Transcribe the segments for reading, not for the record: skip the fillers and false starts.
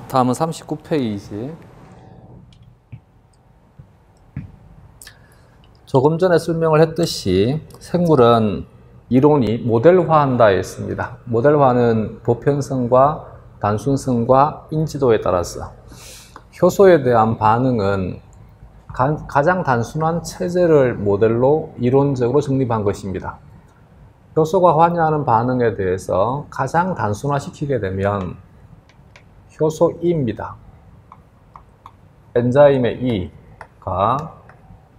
다음은 39페이지. 조금 전에 설명을 했듯이 생물은 이론이 모델화한다 했습니다. 모델화는 보편성과 단순성과 인지도에 따라서 효소에 대한 반응은 가장 단순한 체제를 모델로 이론적으로 정립한 것입니다. 효소가 관여하는 반응에 대해서 가장 단순화시키게 되면 효소 E입니다. 엔자임의 E가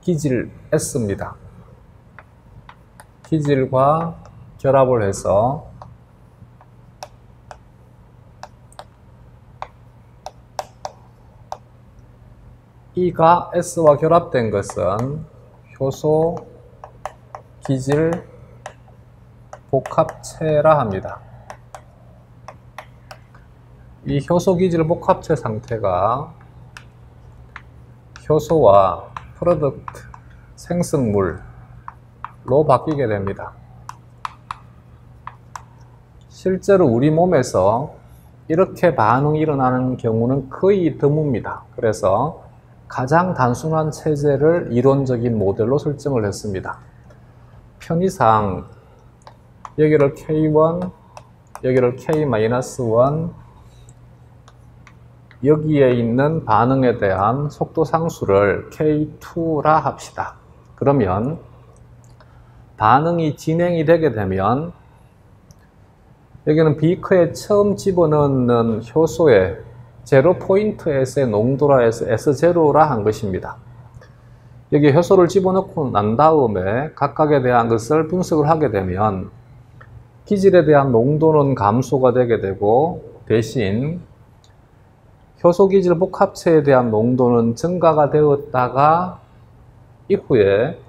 기질 S입니다. 기질과 결합을 해서 E가 S와 결합된 것은 효소 기질 복합체라 합니다. 이 효소 기질 복합체 상태가 효소와 프로덕트 생성물로 바뀌게 됩니다. 실제로 우리 몸에서 이렇게 반응이 일어나는 경우는 거의 드뭅니다. 그래서 가장 단순한 체제를 이론적인 모델로 설정을 했습니다. 편의상 여기를 K1, 여기를 K-1, 여기에 있는 반응에 대한 속도 상수를 K2라 합시다. 그러면 반응이 진행이 되게 되면 여기는 비커에 처음 집어넣는 효소의 제로 포인트에서의 농도라 해서 S0라 한 것입니다. 여기 효소를 집어넣고 난 다음에 각각에 대한 것을 분석을 하게 되면 기질에 대한 농도는 감소가 되게 되고 대신 효소 기질 복합체에 대한 농도는 증가가 되었다가 이후에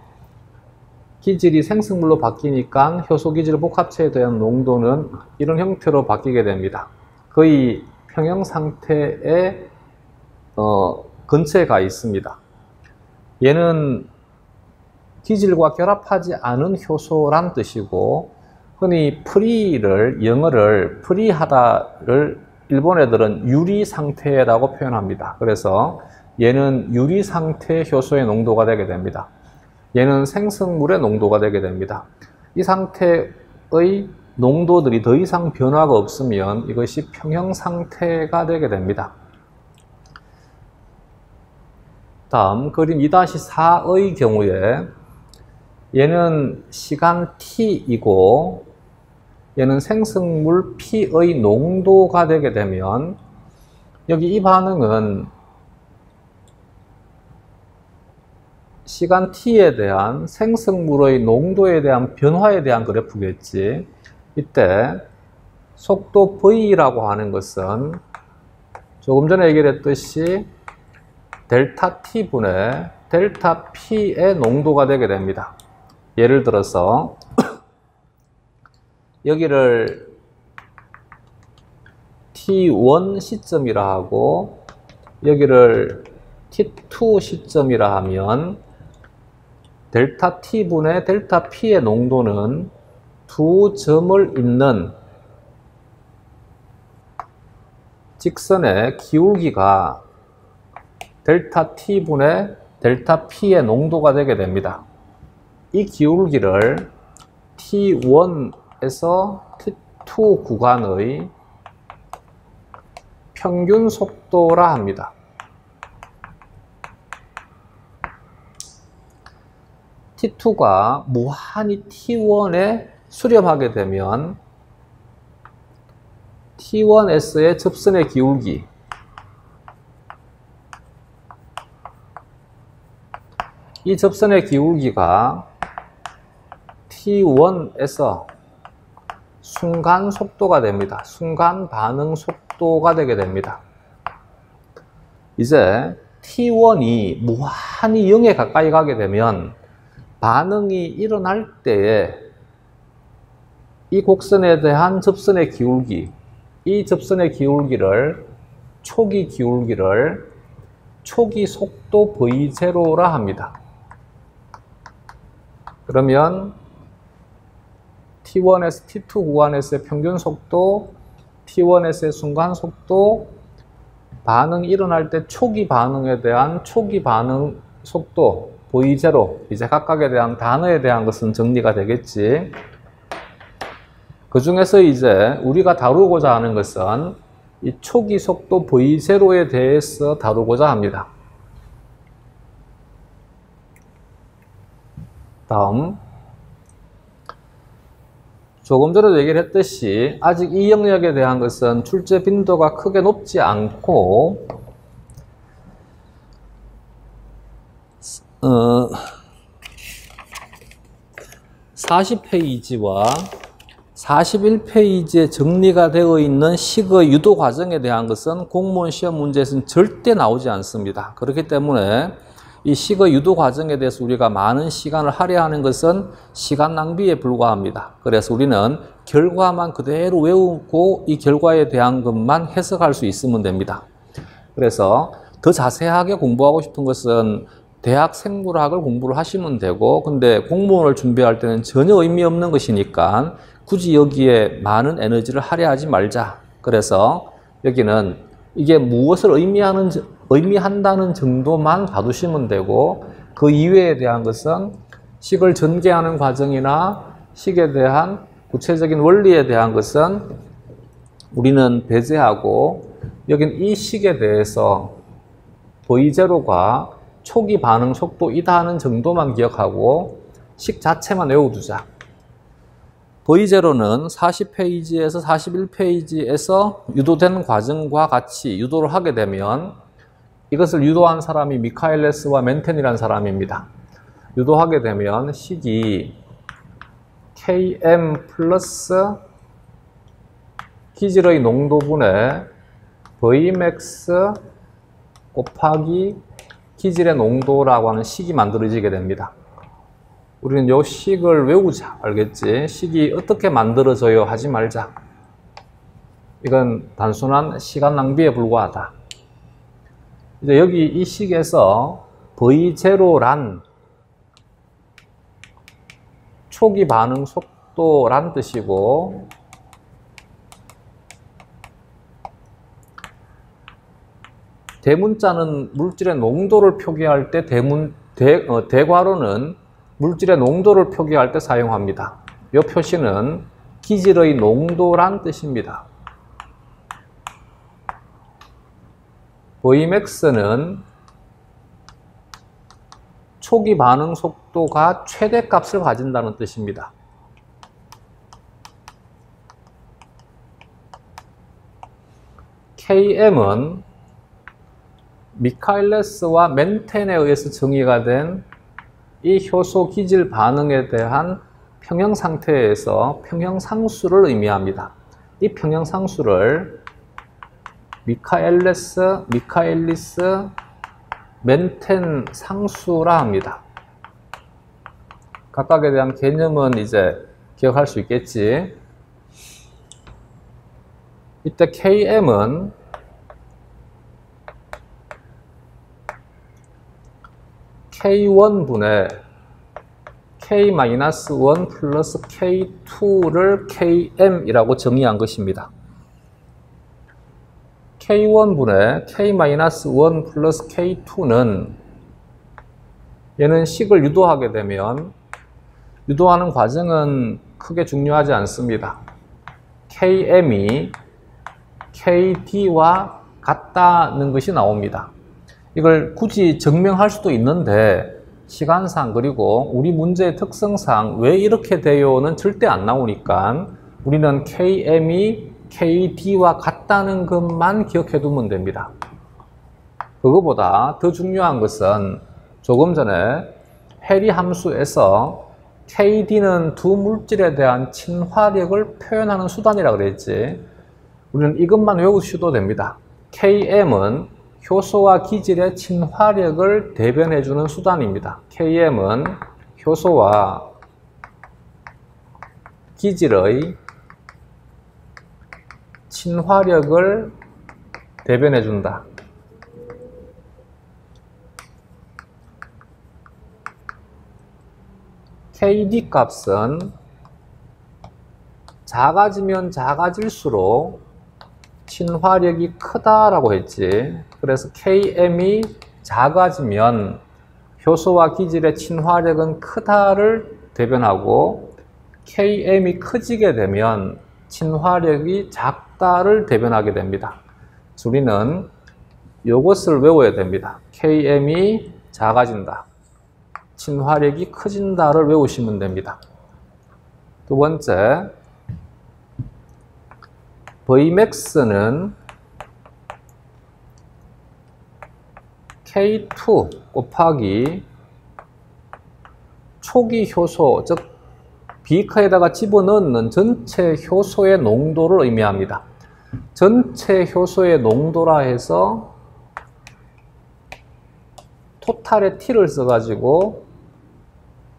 기질이 생성물로 바뀌니까 효소 기질 복합체에 대한 농도는 이런 형태로 바뀌게 됩니다. 거의 평형 상태에 근처에 가 있습니다. 얘는 기질과 결합하지 않은 효소란 뜻이고 흔히 프리를 영어를 프리하다를 일본 애들은 유리 상태라고 표현합니다. 그래서 얘는 유리 상태 효소의 농도가 되게 됩니다. 얘는 생성물의 농도가 되게 됩니다. 이 상태의 농도들이 더 이상 변화가 없으면 이것이 평형 상태가 되게 됩니다. 다음 그림 2-4의 경우에 얘는 시간 t이고 얘는 생성물 P의 농도가 되게 되면 여기 이 반응은 시간 t에 대한 생성물의 농도에 대한 변화에 대한 그래프겠지. 이때 속도 V라고 하는 것은 조금 전에 얘기를 했듯이 델타 T분의 델타 P의 농도가 되게 됩니다. 예를 들어서 여기를 T1 시점이라 하고 여기를 T2 시점이라 하면 델타 T분의 델타 P의 농도는 두 점을 잇는 직선의 기울기가 델타 T분의 델타 P의 농도가 되게 됩니다. 이 기울기를 T1에서 T2 구간의 평균 속도라 합니다. T2가 무한히 T1에 수렴하게 되면 T1S의 접선의 기울기 이 접선의 기울기가 T1에서 순간 속도가 됩니다. 순간 반응 속도가 되게 됩니다. 이제 T1이 무한히 0에 가까이 가게 되면 반응이 일어날 때에 이 곡선에 대한 접선의 기울기, 이 접선의 기울기를 초기 기울기를 초기 속도 V0라 합니다. 그러면 T1에서 T2 구간에서의 평균 속도, T1에서의 순간 속도, 반응이 일어날 때 초기 반응에 대한 초기 반응 속도 V0, 이제 각각에 대한 단어에 대한 것은 정리가 되겠지. 그 중에서 이제 우리가 다루고자 하는 것은 이 초기 속도 V0에 대해서 다루고자 합니다. 다음, 조금 전에도 얘기를 했듯이 아직 이 영역에 대한 것은 출제 빈도가 크게 높지 않고 40페이지와 41페이지에 정리가 되어 있는 식의 유도 과정에 대한 것은 공무원 시험 문제에서는 절대 나오지 않습니다. 그렇기 때문에 이 식의 유도 과정에 대해서 우리가 많은 시간을 할애하는 것은 시간 낭비에 불과합니다. 그래서 우리는 결과만 그대로 외우고 이 결과에 대한 것만 해석할 수 있으면 됩니다. 그래서 더 자세하게 공부하고 싶은 것은 대학 생물학을 공부를 하시면 되고, 근데 공무원을 준비할 때는 전혀 의미 없는 것이니까 굳이 여기에 많은 에너지를 할애하지 말자. 그래서 여기는 이게 무엇을 의미한다는 정도만 봐두시면 되고, 그 이외에 대한 것은 식을 전개하는 과정이나 식에 대한 구체적인 원리에 대한 것은 우리는 배제하고, 여긴 이 식에 대해서 V0가 초기 반응 속도이다 하는 정도만 기억하고 식 자체만 외워두자. V0는 40페이지에서 41페이지에서 유도된 과정과 같이 유도를 하게 되면, 이것을 유도한 사람이 미카엘레스와 멘텐이라는 사람입니다. 유도하게 되면 식이 Km 플러스 기질의 농도분의 Vmax 곱하기 기질의 농도라고 하는 식이 만들어지게 됩니다. 우리는 이 식을 외우자. 알겠지? 식이 어떻게 만들어져요? 하지 말자. 이건 단순한 시간 낭비에 불과하다. 이제 여기 이 식에서 V0란 초기 반응 속도란 뜻이고, 대문자는 물질의 농도를 표기할 때 대괄호는 물질의 농도를 표기할 때 사용합니다. 이 표시는 기질의 농도란 뜻입니다. Vmax는 초기 반응 속도가 최대값을 가진다는 뜻입니다. Km은 미카엘레스와 멘텐에 의해서 정의가 된 이 효소 기질 반응에 대한 평형 상태에서 평형 상수를 의미합니다. 이 평형 상수를 미카엘리스, 멘텐 상수라 합니다. 각각에 대한 개념은 이제 기억할 수 있겠지. 이때 Km은 K1분의 K-1 플러스 K2를 Km이라고 정의한 것입니다. K1분의 K-1 플러스 K2는 얘는 식을 유도하게 되면 유도하는 과정은 크게 중요하지 않습니다. Km이 KD와 같다는 것이 나옵니다. 이걸 굳이 증명할 수도 있는데 시간상 그리고 우리 문제의 특성상 왜 이렇게 돼요는 절대 안 나오니까 우리는 Km이 KD와 같다는 것만 기억해 두면 됩니다. 그거보다 더 중요한 것은 조금 전에 해리 함수에서 KD는 두 물질에 대한 친화력을 표현하는 수단이라고 그랬지. 우리는 이것만 외우셔도 됩니다. Km은 효소와 기질의 친화력을 대변해주는 수단입니다. Km은 효소와 기질의 친화력을 대변해준다. KD 값은 작아지면 작아질수록 친화력이 크다라고 했지. 그래서 KM이 작아지면 효소와 기질의 친화력은 크다를 대변하고, KM이 커지게 되면 친화력이 작다를 대변하게 됩니다. 그래서 우리는 이것을 외워야 됩니다. KM이 작아진다, 친화력이 커진다를 외우시면 됩니다. 두 번째, Vmax는 K2 곱하기 초기 효소, 즉 비커에다가 집어넣는 전체 효소의 농도를 의미합니다. 전체 효소의 농도라 해서 토탈의 T를 써가지고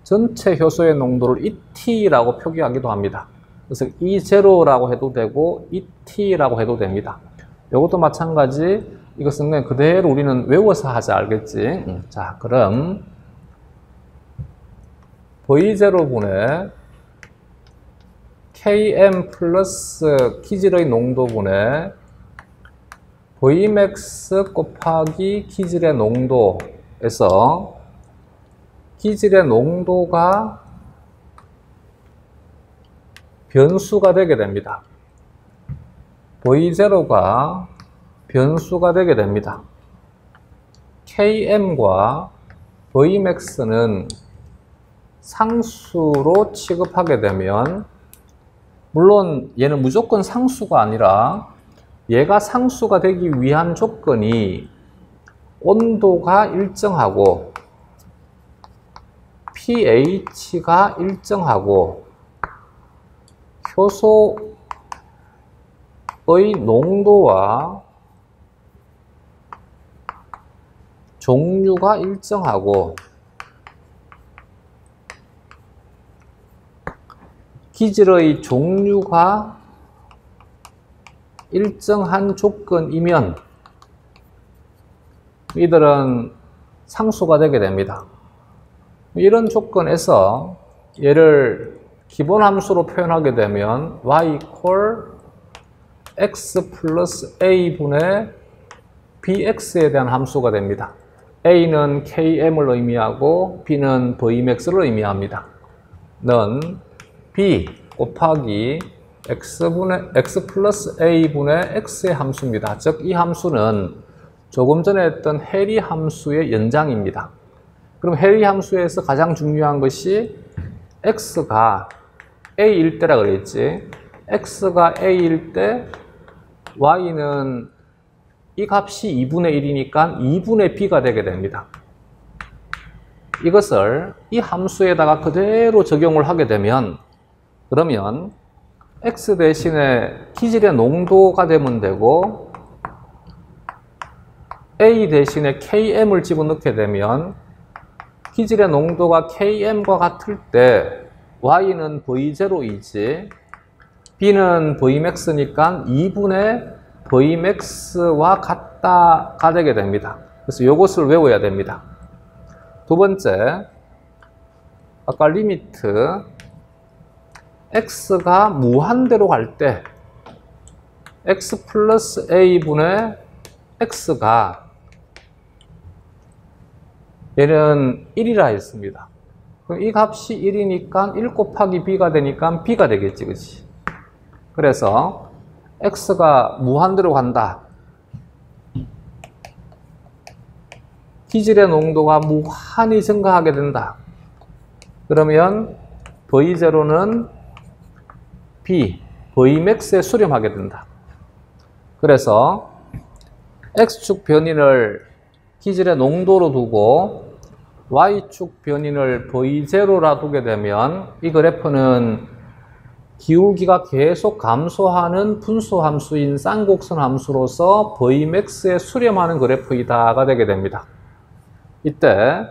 전체 효소의 농도를 ET라고 표기하기도 합니다. 그래서 E0라고 해도 되고 ET라고 해도 됩니다. 이것도 마찬가지, 이것은 그냥 그대로 우리는 외워서 하자, 알겠지? 자, 그럼 V0분의 Km 플러스 기질의 농도분의 Vmax 곱하기 기질의 농도에서 기질의 농도가 변수가 되게 됩니다. V0가 변수가 되게 됩니다. Km과 Vmax는 상수로 취급하게 되면, 물론 얘는 무조건 상수가 아니라 얘가 상수가 되기 위한 조건이 온도가 일정하고 pH가 일정하고 효소의 농도와 종류가 일정하고 기질의 종류가 일정한 조건이면 이들은 상수가 되게 됩니다. 이런 조건에서 얘를 기본 함수로 표현하게 되면 y equal x 플러스 a분의 bx에 대한 함수가 됩니다. a는 km을 의미하고 b는 vmax를 의미합니다. 는 b 곱하기 x 플러스 a분의 x의 함수입니다. 즉 이 함수는 조금 전에 했던 해리 함수의 연장입니다. 그럼 해리 함수에서 가장 중요한 것이 x가 a일 때라 그랬지. x가 a일 때 y는 이 값이 2분의 1이니까 2분의 b가 되게 됩니다. 이것을 이 함수에다가 그대로 적용을 하게 되면, 그러면 x 대신에 기질의 농도가 되면 되고 a 대신에 km을 집어넣게 되면 기질의 농도가 km과 같을 때 y는 v0이지 b는 vmax니까 2분의 vmax와 같다가 되게 됩니다. 그래서 이것을 외워야 됩니다. 두 번째, 아까 리미트 x가 무한대로 갈 때 x 플러스 a분의 x가 얘는 1이라 했습니다. 그럼 이 값이 1이니까 1 곱하기 b가 되니까 b가 되겠지, 그치? 그래서 x가 무한대로 간다. 기질의 농도가 무한히 증가하게 된다. 그러면 V0는 B, Vmax에 수렴하게 된다. 그래서 X축 변인을 기질의 농도로 두고 Y축 변인을 V0라 두게 되면 이 그래프는 기울기가 계속 감소하는 분수 함수인 쌍곡선 함수로서 Vmax에 수렴하는 그래프이다가 되게 됩니다. 이때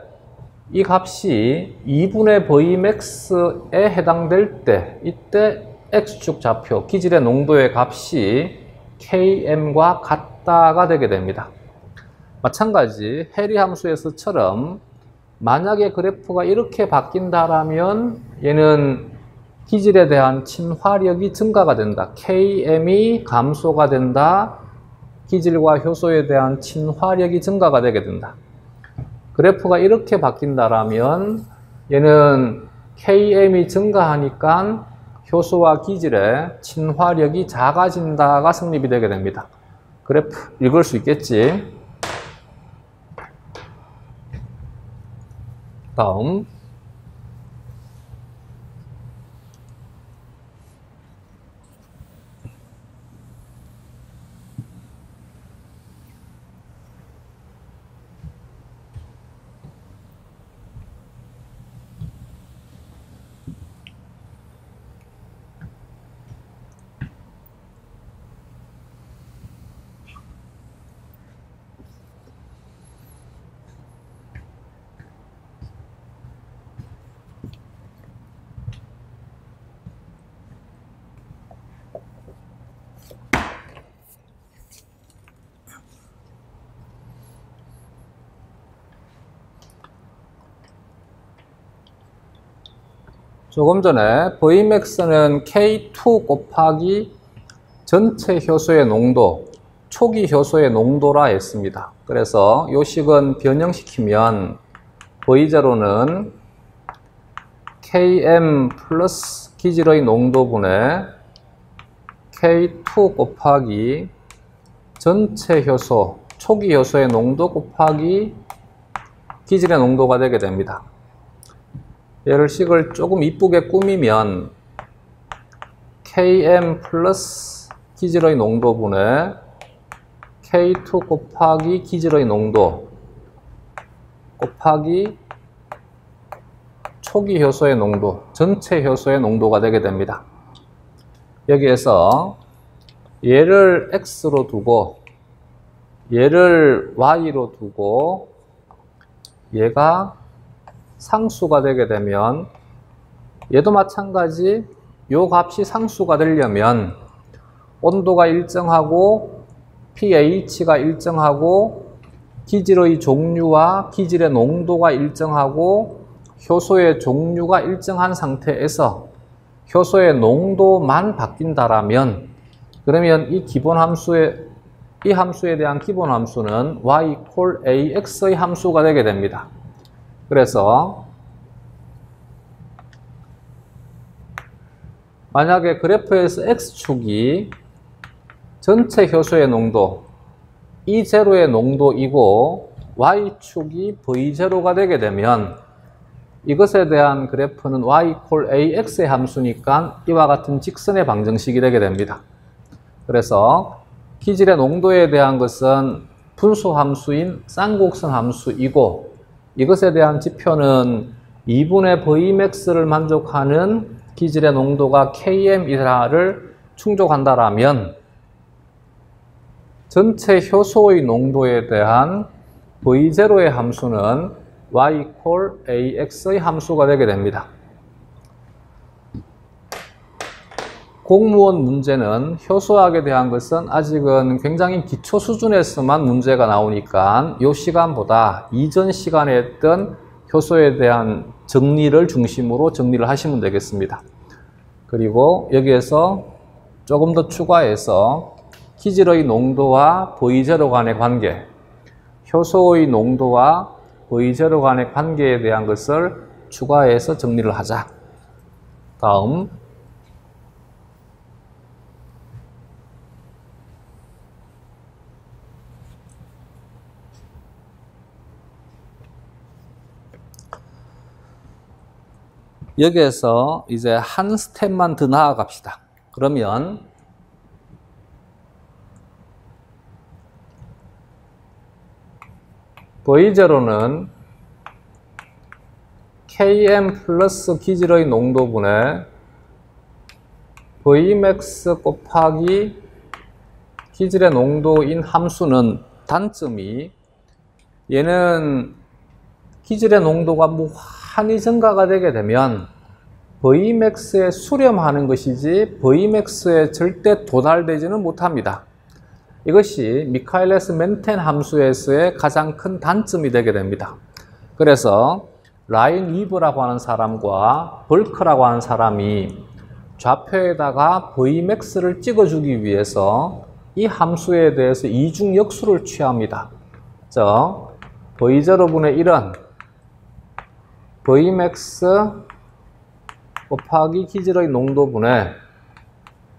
이 값이 2분의 Vmax에 해당될 때 이때 X축 좌표 기질의 농도의 값이 Km과 같다가 되게 됩니다. 마찬가지 해리 함수에서처럼 만약에 그래프가 이렇게 바뀐다라면 얘는 기질에 대한 친화력이 증가가 된다. Km이 감소가 된다. 기질과 효소에 대한 친화력이 증가가 되게 된다. 그래프가 이렇게 바뀐다라면 얘는 Km이 증가하니까 효소와 기질의 친화력이 작아진다가 성립이 되게 됩니다. 그래프 읽을 수 있겠지? 다음. 조금 전에 Vmax는 K2 곱하기 전체 효소의 농도, 초기 효소의 농도라 했습니다. 그래서 이 식은 변형시키면 V0는 Km 플러스 기질의 농도분의 K2 곱하기 전체 효소, 초기 효소의 농도 곱하기 기질의 농도가 되게 됩니다. 얘를 식을 조금 이쁘게 꾸미면 Km 플러스 기질의 농도분의 K2 곱하기 기질의 농도 곱하기 초기 효소의 농도, 전체 효소의 농도가 되게 됩니다. 여기에서 얘를 X로 두고 얘를 Y로 두고 얘가 상수가 되게 되면 얘도 마찬가지 요 값이 상수가 되려면 온도가 일정하고 pH가 일정하고 기질의 종류와 기질의 농도가 일정하고 효소의 종류가 일정한 상태에서 효소의 농도만 바뀐다라면 그러면 이 기본 함수의 이 함수에 대한 기본 함수는 y equal ax의 함수가 되게 됩니다. 그래서 만약에 그래프에서 x축이 전체 효소의 농도 E0의 농도이고 y축이 V0가 되게 되면 이것에 대한 그래프는 y equal ax의 함수니까 이와 같은 직선의 방정식이 되게 됩니다. 그래서 기질의 농도에 대한 것은 분수 함수인 쌍곡선 함수이고 이것에 대한 지표는 2분의 Vmax를 만족하는 기질의 농도가 Km이라를 충족한다라면 전체 효소의 농도에 대한 V0의 함수는 y equal ax의 함수가 되게 됩니다. 공무원 문제는 효소학에 대한 것은 아직은 굉장히 기초 수준에서만 문제가 나오니까 이 시간보다 이전 시간에 했던 효소에 대한 정리를 중심으로 정리를 하시면 되겠습니다. 그리고 여기에서 조금 더 추가해서 기질의 농도와 V0 간의 관계, 효소의 농도와 V0 간의 관계에 대한 것을 추가해서 정리를 하자. 다음. 여기에서 이제 한 스텝만 더 나아갑시다. 그러면 V0는 Km 플러스 기질의 농도분의 Vmax 곱하기 기질의 농도인 함수는 단점이 얘는 기질의 농도가 무한히 증가가 되게 되면 Vmax에 수렴하는 것이지 Vmax에 절대 도달되지는 못합니다. 이것이 미카엘레스 멘텐 함수에서의 가장 큰 단점이 되게 됩니다. 그래서 라인 위브라고 하는 사람과 벌크라고 하는 사람이 좌표에다가 Vmax를 찍어주기 위해서 이 함수에 대해서 이중역수를 취합니다. 즉, V0분의 1은 Vmax 곱하기 기질의 농도분의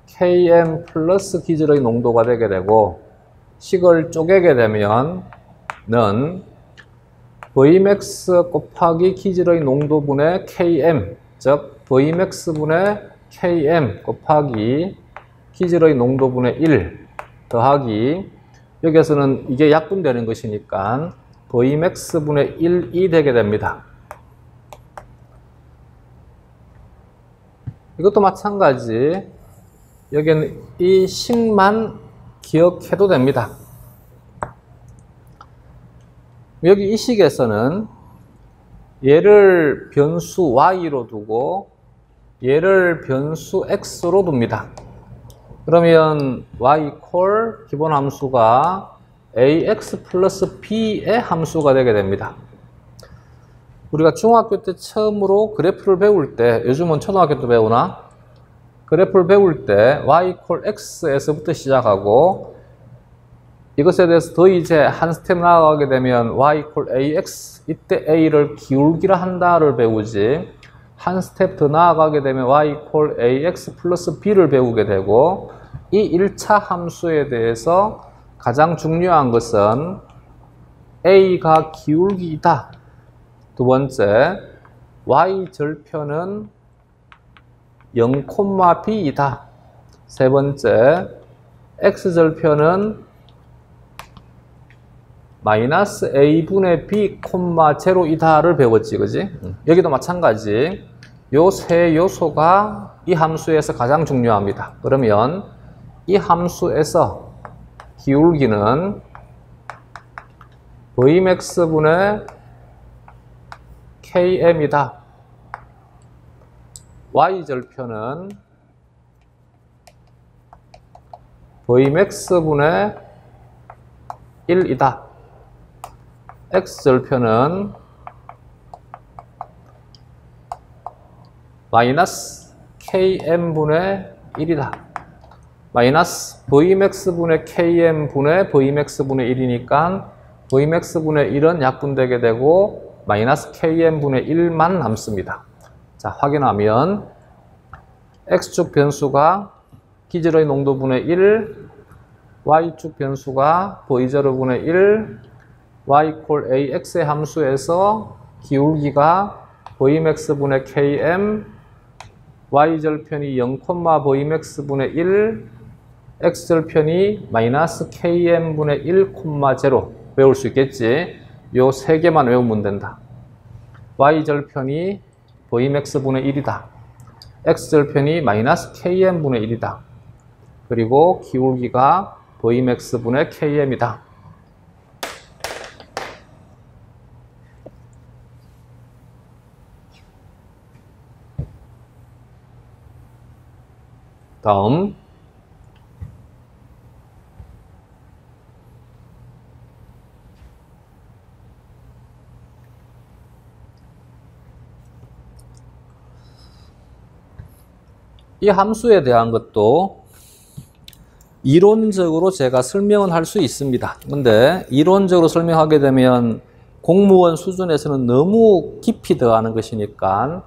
Km 플러스 기질의 농도가 되게 되고, 식을 쪼개게 되면 는 Vmax 곱하기 기질의 농도분의 Km, 즉 Vmax분의 Km 곱하기 기질의 농도분의 1 더하기, 여기에서는 이게 약분되는 것이니까 Vmax분의 1이 되게 됩니다. 이것도 마찬가지, 여기는 이 식만 기억해도 됩니다. 여기 이 식에서는 얘를 변수 y로 두고 얘를 변수 x로 둡니다. 그러면 y 콜 기본 함수가 ax 플러스 b의 함수가 되게 됩니다. 우리가 중학교 때 처음으로 그래프를 배울 때, 요즘은 초등학교 때 배우나? 그래프를 배울 때 y 콜 x에서부터 시작하고, 이것에 대해서 더 이제 한 스텝 나아가게 되면 y 콜 ax, 이때 a를 기울기라 한다를 배우지, 한 스텝 더 나아가게 되면 y 콜 ax 플러스 b를 배우게 되고, 이 1차 함수에 대해서 가장 중요한 것은 a가 기울기이다. 두 번째, y 절편은 0,b이다. 세 번째, x 절편은 마이너스 a분의 b, 0이다를 배웠지, 그지? 여기도 마찬가지. 요 세 요소가 이 함수에서 가장 중요합니다. 그러면 이 함수에서 기울기는 Vmax분의 Km이다. Y절편은 Vmax분의 1이다. X절편은 마이너스 Km분의 1이다. 마이너스 Vmax분의 Km분의 Vmax분의 1이니까 Vmax분의 1은 약분되게 되고 마이너스 Km분의 1만 남습니다. 자, 확인하면 X축 변수가 기질의 농도분의 1, Y축 변수가 V0분의 1, Y 콜 AX의 함수에서 기울기가 Vmax분의 Km, Y절편이 0, Vmax분의 1, X절편이 마이너스 Km분의 1, 0 외울 수 있겠지. 요 세 개만 외우면 된다. Y절편이 Vmax분의 1이다. X절편이 마이너스 Km분의 1이다. 그리고 기울기가 Vmax분의 Km이다. 다음, 이 함수에 대한 것도 이론적으로 제가 설명은 할 수 있습니다. 근데 이론적으로 설명하게 되면 공무원 수준에서는 너무 깊이 들어가는 것이니까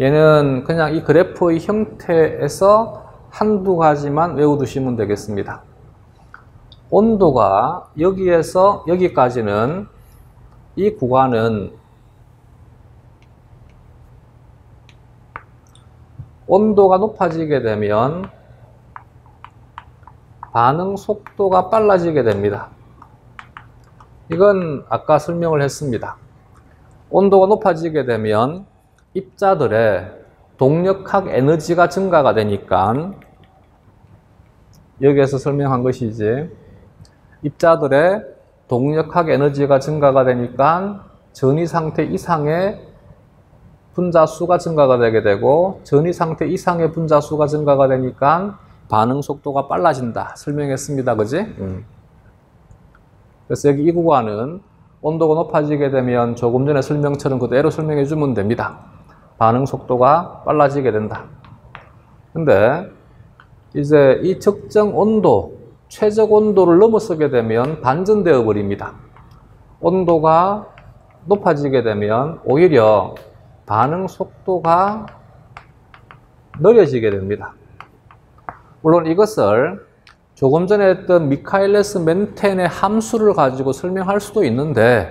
얘는 그냥 이 그래프의 형태에서 한두 가지만 외워두시면 되겠습니다. 온도가 여기에서 여기까지는, 이 구간은 온도가 높아지게 되면 반응 속도가 빨라지게 됩니다. 이건 아까 설명을 했습니다. 온도가 높아지게 되면 입자들의 동력학 에너지가 증가가 되니까, 여기에서 설명한 것이지, 입자들의 동력학 에너지가 증가가 되니까 전위 상태 이상의 분자수가 증가가 되게 되고, 전위 상태 이상의 분자수가 증가가 되니까 반응 속도가 빨라진다. 설명했습니다. 그지? 그래서 여기 이 구간은 온도가 높아지게 되면 조금 전에 설명처럼 그대로 설명해 주면 됩니다. 반응 속도가 빨라지게 된다. 근데 이제 이 적정 온도, 최적 온도를 넘어서게 되면 반전되어 버립니다. 온도가 높아지게 되면 오히려 반응 속도가 느려지게 됩니다. 물론 이것을 조금 전에 했던 미카엘레스 멘텐의 함수를 가지고 설명할 수도 있는데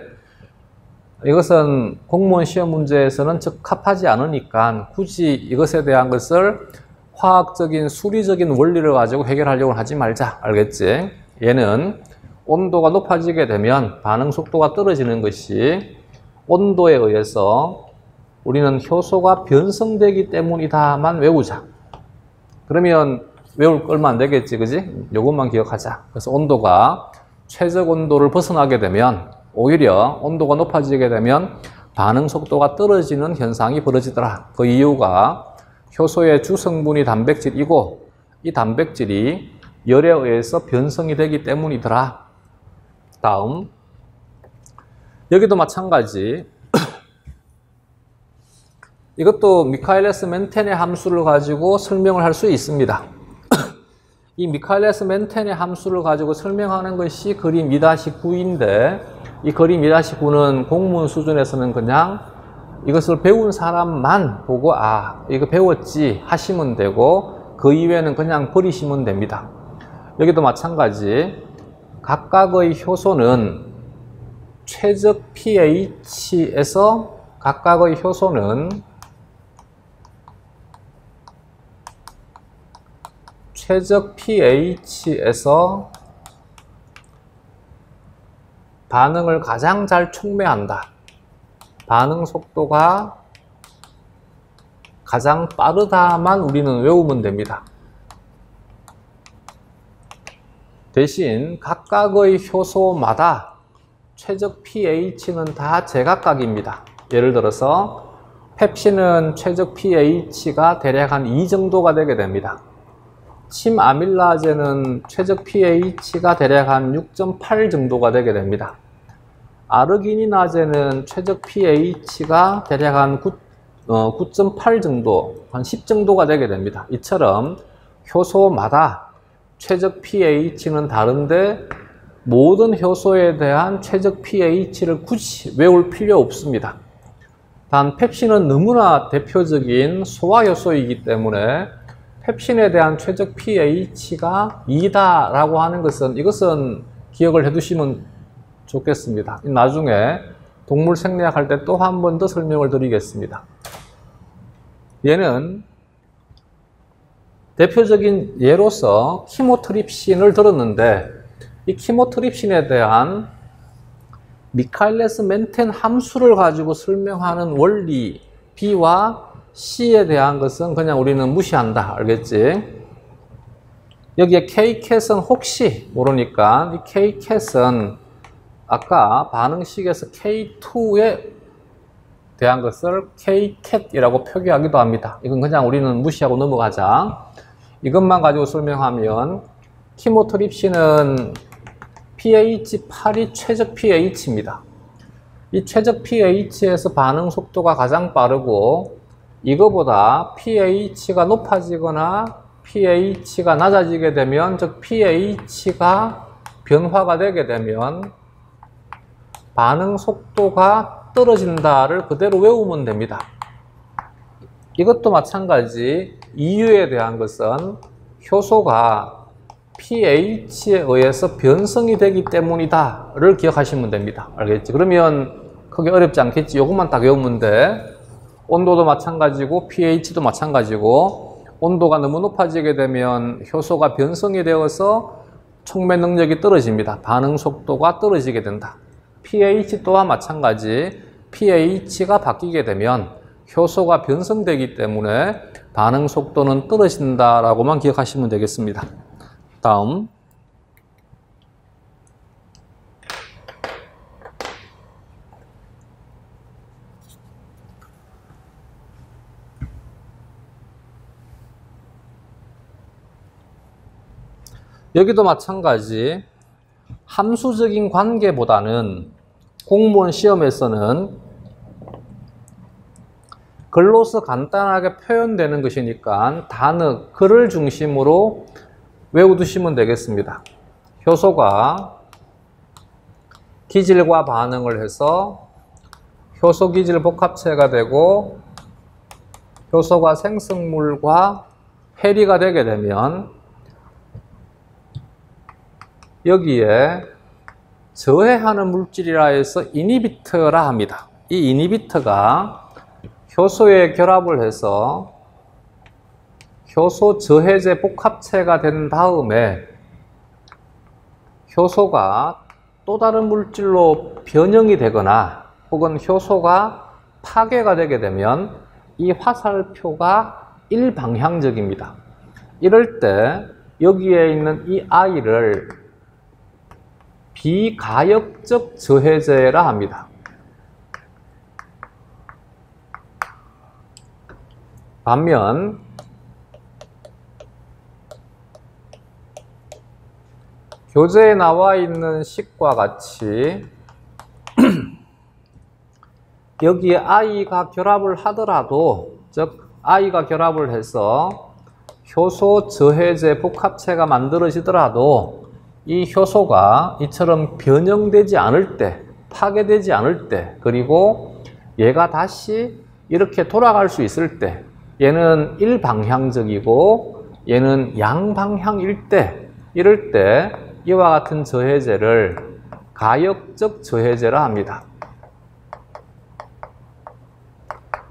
이것은 공무원 시험 문제에서는 적합하지 않으니까 굳이 이것에 대한 것을 화학적인 수리적인 원리를 가지고 해결하려고 하지 말자. 알겠지? 얘는 온도가 높아지게 되면 반응 속도가 떨어지는 것이 온도에 의해서 우리는 효소가 변성되기 때문이다만 외우자. 그러면 외울 거 얼마 안 되겠지, 그지? 요것만 기억하자. 그래서 온도가 최적 온도를 벗어나게 되면 오히려 온도가 높아지게 되면 반응 속도가 떨어지는 현상이 벌어지더라. 그 이유가 효소의 주성분이 단백질이고 이 단백질이 열에 의해서 변성이 되기 때문이더라. 다음, 여기도 마찬가지. 이것도 미카엘레스 멘텐의 함수를 가지고 설명을 할 수 있습니다. 이 미카엘레스 멘텐의 함수를 가지고 설명하는 것이 그림 2-9인데 이 그림 2-9는 공문 수준에서는 그냥 이것을 배운 사람만 보고 이거 배웠지 하시면 되고 그 이외에는 그냥 버리시면 됩니다. 여기도 마찬가지. 각각의 효소는 최적 pH에서 각각의 효소는 최적 pH에서 반응을 가장 잘 촉매한다. 반응 속도가 가장 빠르다만 우리는 외우면 됩니다. 대신 각각의 효소마다 최적 pH는 다 제각각입니다. 예를 들어서 펩신은 최적 pH가 대략 한 2 정도가 되게 됩니다. 침아밀라제는 최적 pH가 대략 한 6.8 정도가 되게 됩니다. 아르기닌아제는 최적 pH가 대략 한 9.8 정도, 한 10 정도가 되게 됩니다. 이처럼 효소마다 최적 pH는 다른데 모든 효소에 대한 최적 pH를 굳이 외울 필요 없습니다. 단 펩신은 너무나 대표적인 소화효소이기 때문에 펩신에 대한 최적 pH가 2다 라고 하는 것은 이것은 기억을 해 두시면 좋겠습니다. 나중에 동물 생리학 할 때 또 한 번 더 설명을 드리겠습니다. 얘는 대표적인 예로서 키모트립신을 들었는데 이 키모트립신에 대한 미카엘레스 멘텐 함수를 가지고 설명하는 원리 B와 C에 대한 것은 그냥 우리는 무시한다. 알겠지? 여기에 K캣은 혹시 모르니까 이 K캣은 아까 반응식에서 K2에 대한 것을 K캣이라고 표기하기도 합니다. 이건 그냥 우리는 무시하고 넘어가자. 이것만 가지고 설명하면 키모트립신은 pH 8이 최적 pH입니다. 이 최적 pH에서 반응 속도가 가장 빠르고 이거보다 pH가 높아지거나 pH가 낮아지게 되면 즉 pH가 변화가 되게 되면 반응 속도가 떨어진다를 그대로 외우면 됩니다. 이것도 마찬가지. 이유에 대한 것은 효소가 pH에 의해서 변성이 되기 때문이다를 기억하시면 됩니다. 알겠지? 그러면 크게 어렵지 않겠지? 이것만 딱 외우면 돼. 온도도 마찬가지고 pH도 마찬가지고 온도가 너무 높아지게 되면 효소가 변성이 되어서 촉매 능력이 떨어집니다. 반응 속도가 떨어지게 된다. pH 또한 마찬가지. pH가 바뀌게 되면 효소가 변성되기 때문에 반응 속도는 떨어진다라고만 기억하시면 되겠습니다. 다음. 여기도 마찬가지. 함수적인 관계보다는 공무원 시험에서는 글로서 간단하게 표현되는 것이니까 단어, 글을 중심으로 외워두시면 되겠습니다. 효소가 기질과 반응을 해서 효소 기질 복합체가 되고 효소가 생성물과 해리가 되게 되면 여기에 저해하는 물질이라 해서 이니비터라 합니다. 이 이니비터가 효소에 결합을 해서 효소 저해제 복합체가 된 다음에 효소가 또 다른 물질로 변형이 되거나 혹은 효소가 파괴가 되게 되면 이 화살표가 일방향적입니다. 이럴 때 여기에 있는 이 I를 비가역적 저해제라 합니다. 반면 교재에 나와 있는 식과 같이 여기에 I가 결합을 하더라도, 즉 I가 결합을 해서 효소 저해제 복합체가 만들어지더라도 이 효소가 이처럼 변형되지 않을 때, 파괴되지 않을 때, 그리고 얘가 다시 이렇게 돌아갈 수 있을 때, 얘는 일방향적이고 얘는 양방향일 때, 이럴 때 이와 같은 저해제를 가역적 저해제라 합니다.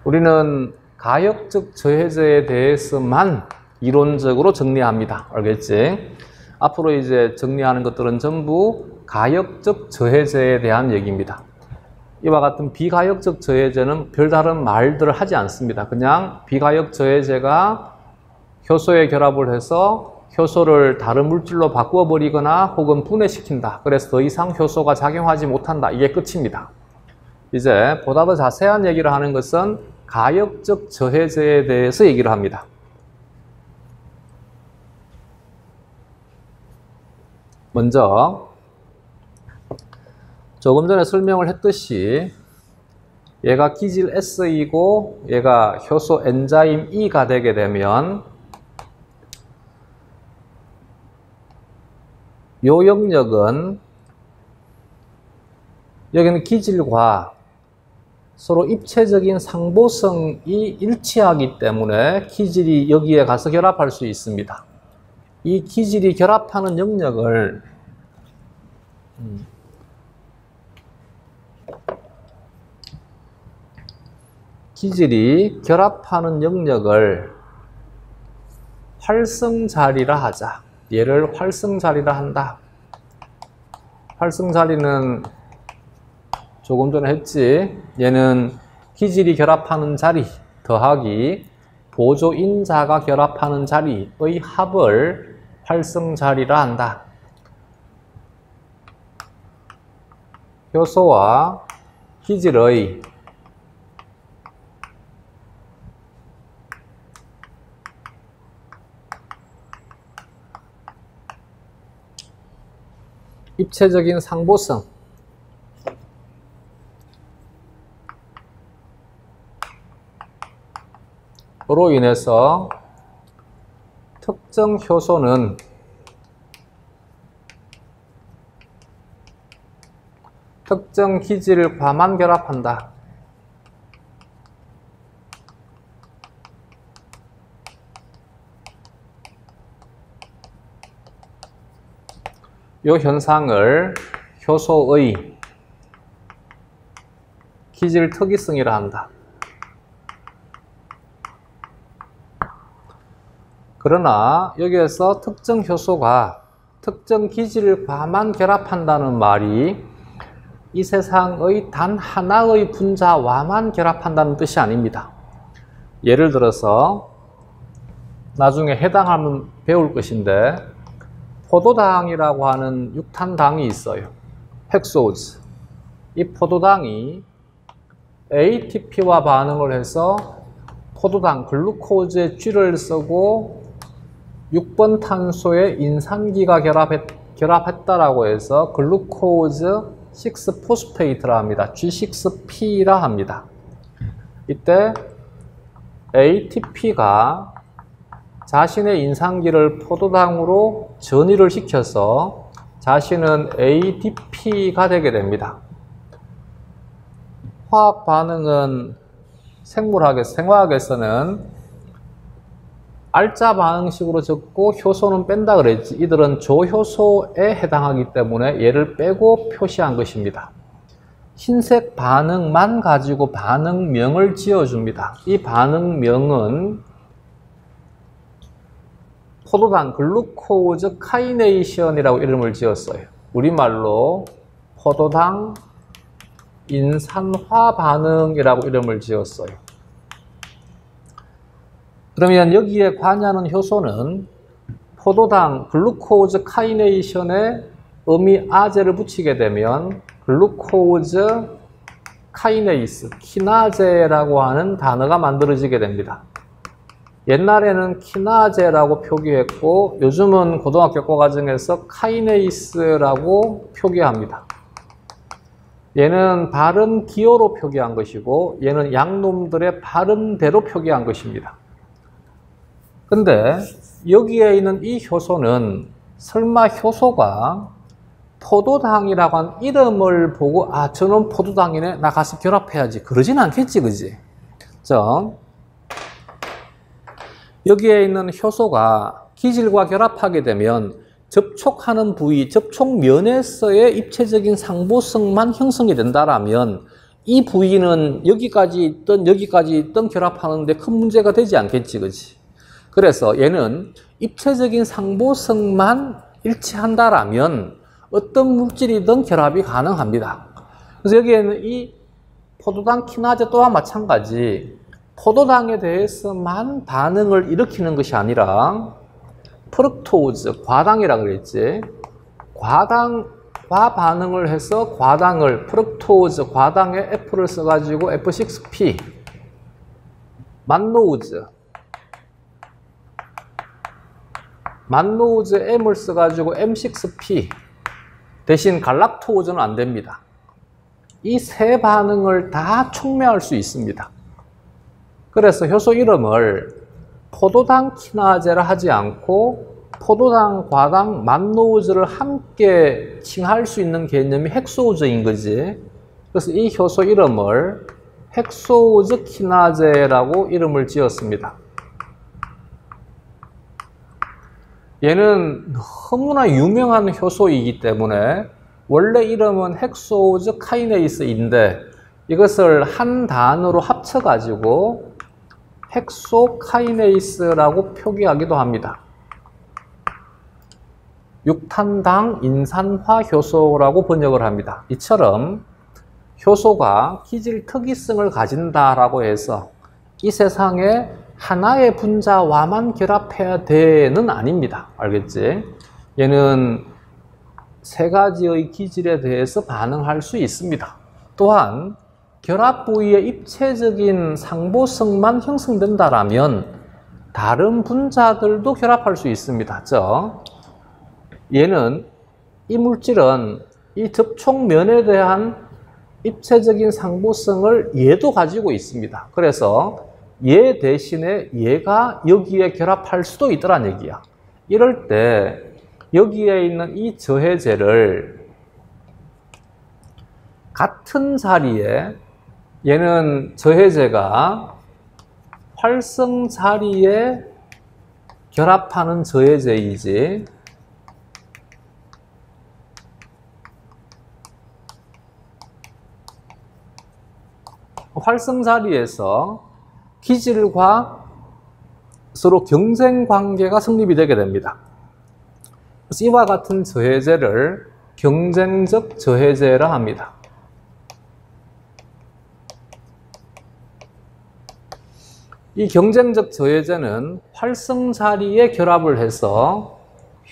우리는 가역적 저해제에 대해서만 이론적으로 정리합니다. 알겠지? 앞으로 이제 정리하는 것들은 전부 가역적 저해제에 대한 얘기입니다. 이와 같은 비가역적 저해제는 별다른 말들을 하지 않습니다. 그냥 비가역 저해제가 효소에 결합을 해서 효소를 다른 물질로 바꾸어 버리거나 혹은 분해시킨다. 그래서 더 이상 효소가 작용하지 못한다. 이게 끝입니다. 이제 보다 더 자세한 얘기를 하는 것은 가역적 저해제에 대해서 얘기를 합니다. 먼저 조금 전에 설명을 했듯이 얘가 기질 S이고 얘가 효소 엔자임 E가 되게 되면 요 영역은 여기는 기질과 서로 입체적인 상보성이 일치하기 때문에 기질이 여기에 가서 결합할 수 있습니다. 이 기질이 결합하는 영역을 활성자리라 하자. 얘를 활성자리라 한다. 활성자리는 조금 전에 했지. 얘는 기질이 결합하는 자리 더하기 보조인자가 결합하는 자리의 합을 활성자리라 한다. 효소와 기질의 입체적인 상보성 로 인해서 특정 효소는 특정 기질과만 결합한다. 이 현상을 효소의 기질 특이성이라 한다. 그러나 여기에서 특정 효소가 특정 기질과만 결합한다는 말이 이 세상의 단 하나의 분자와만 결합한다는 뜻이 아닙니다. 예를 들어서 나중에 해당하면 배울 것인데 포도당이라고 하는 육탄당이 있어요. 헥소즈. 이 포도당이 ATP와 반응을 해서 포도당, 글루코즈의 G를 쓰고 6번 탄소에 인산기가 결합했다라고 해서 글루코즈 6포스페이트라 합니다. G6P라 합니다. 이때 ATP가 자신의 인산기를 포도당으로 전이를 시켜서 자신은 ADP가 되게 됩니다. 화학 반응은 생화학에서는 알짜 반응식으로 적고 효소는 뺀다 그랬지. 이들은 조효소에 해당하기 때문에 얘를 빼고 표시한 것입니다. 흰색 반응만 가지고 반응명을 지어줍니다. 이 반응명은 포도당 글루코즈 카이네이션이라고 이름을 지었어요. 우리말로 포도당 인산화 반응이라고 이름을 지었어요. 그러면 여기에 관여하는 효소는 포도당 글루코즈 카이네이션에 어미아제를 붙이게 되면 글루코즈 카이네이스, 키나제라고 하는 단어가 만들어지게 됩니다. 옛날에는 키나제라고 표기했고 요즘은 고등학교 교과정에서 카이네이스라고 표기합니다. 얘는 발음 기호로 표기한 것이고 얘는 양놈들의 발음대로 표기한 것입니다. 근데 여기에 있는 이 효소는 설마 효소가 포도당이라고 한 이름을 보고 아 저놈 포도당이네 나 가서 결합해야지 그러진 않겠지 그지? 자, 여기에 있는 효소가 기질과 결합하게 되면 접촉하는 부위, 접촉면에서의 입체적인 상보성만 형성이 된다라면 이 부위는 여기까지 있던 결합하는데 큰 문제가 되지 않겠지 그지? 그래서 얘는 입체적인 상보성만 일치한다라면 어떤 물질이든 결합이 가능합니다. 그래서 여기에는 이 포도당 키나제 또한 마찬가지 포도당에 대해서만 반응을 일으키는 것이 아니라 프룩토즈, 과당이라고 그랬지. 과당과 반응을 해서 과당을 프룩토즈, 과당에 F를 써가지고 F6P 만노우즈 M을 써가지고 M6P 대신 갈락토우즈는 안 됩니다. 이 세 반응을 다 촉매할 수 있습니다. 그래서 효소 이름을 포도당 키나제라 하지 않고 포도당, 과당, 만노우즈를 함께 칭할 수 있는 개념이 헥소우즈인 거지. 그래서 이 효소 이름을 헥소우즈 키나제라고 이름을 지었습니다. 얘는 너무나 유명한 효소이기 때문에 원래 이름은 헥소우즈 카이네이스인데 이것을 한 단어로 합쳐가지고 헥소카이네이스라고 표기하기도 합니다. 6탄당 인산화 효소라고 번역을 합니다. 이처럼 효소가 기질 특이성을 가진다라고 해서 이 세상에 하나의 분자와만 결합해야 되는 아닙니다. 알겠지? 얘는 세 가지의 기질에 대해서 반응할 수 있습니다. 또한 결합 부위의 입체적인 상보성만 형성된다라면 다른 분자들도 결합할 수 있습니다. 얘는 이 물질은 이 접촉면에 대한 입체적인 상보성을 얘도 가지고 있습니다. 그래서 얘 대신에 얘가 여기에 결합할 수도 있더란 얘기야. 이럴 때 여기에 있는 이 저해제를 같은 자리에 얘는 저해제가 활성 자리에 결합하는 저해제이지 활성 자리에서 기질과 서로 경쟁 관계가 성립이 되게 됩니다. 그래서 이와 같은 저해제를 경쟁적 저해제라 합니다. 이 경쟁적 저해제는 활성 자리에 결합을 해서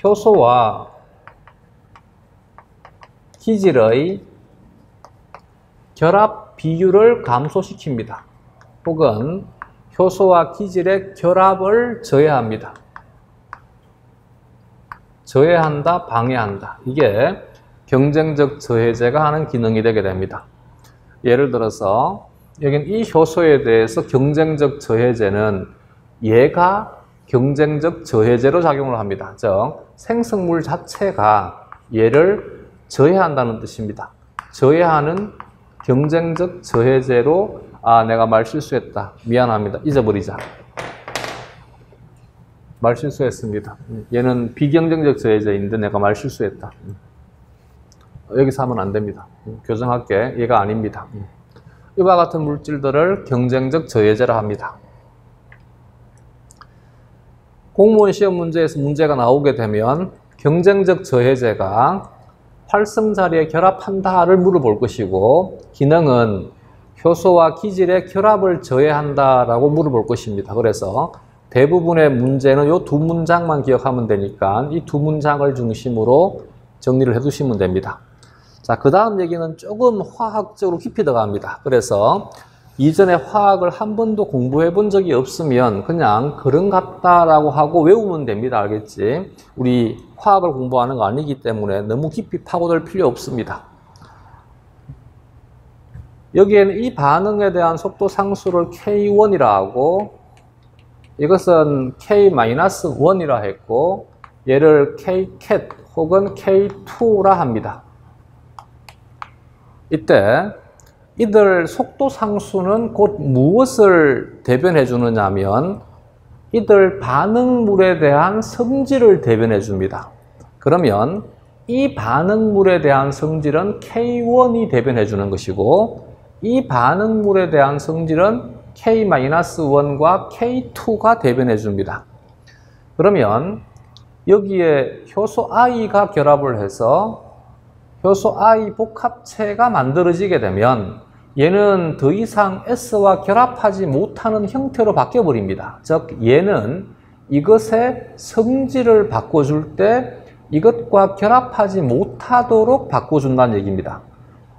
효소와 기질의 결합 비율을 감소시킵니다. 혹은 효소와 기질의 결합을 저해합니다. 저해한다, 방해한다. 이게 경쟁적 저해제가 하는 기능이 되게 됩니다. 예를 들어서 여긴 이 효소에 대해서 경쟁적 저해제는 얘가 경쟁적 저해제로 작용을 합니다. 즉 생성물 자체가 얘를 저해한다는 뜻입니다. 저해하는 경쟁적 저해제로 내가 말 실수했다. 미안합니다. 잊어버리자. 말 실수했습니다. 얘는 비경쟁적 저해제인데 내가 말 실수했다. 여기서 하면 안 됩니다. 교정할게. 얘가 아닙니다. 이와 같은 물질들을 경쟁적 저해제라 합니다. 공무원 시험 문제에서 문제가 나오게 되면 경쟁적 저해제가 활성 자리에 결합한다를 물어볼 것이고 기능은 효소와 기질의 결합을 저해한다라고 물어볼 것입니다. 그래서 대부분의 문제는 이 두 문장만 기억하면 되니까 이 두 문장을 중심으로 정리를 해두시면 됩니다. 자, 그 다음 얘기는 조금 화학적으로 깊이 들어갑니다. 그래서 이전에 화학을 한 번도 공부해 본 적이 없으면 그냥 그런 같다라고 하고 외우면 됩니다. 알겠지? 우리 화학을 공부하는 거 아니기 때문에 너무 깊이 파고들 필요 없습니다. 여기에는 이 반응에 대한 속도 상수를 K1이라 하고 이것은 K-1이라 했고 얘를 K-cat 혹은 K2라 합니다. 이때 이들 속도 상수는 곧 무엇을 대변해 주느냐 하면 이들 반응물에 대한 성질을 대변해 줍니다. 그러면 이 반응물에 대한 성질은 K1이 대변해 주는 것이고 이 반응물에 대한 성질은 K-1과 K2가 대변해 줍니다. 그러면 여기에 효소 I가 결합을 해서 효소 I 복합체가 만들어지게 되면 얘는 더 이상 S와 결합하지 못하는 형태로 바뀌어 버립니다. 즉 얘는 이것의 성질을 바꿔줄 때 이것과 결합하지 못하도록 바꿔준다는 얘기입니다.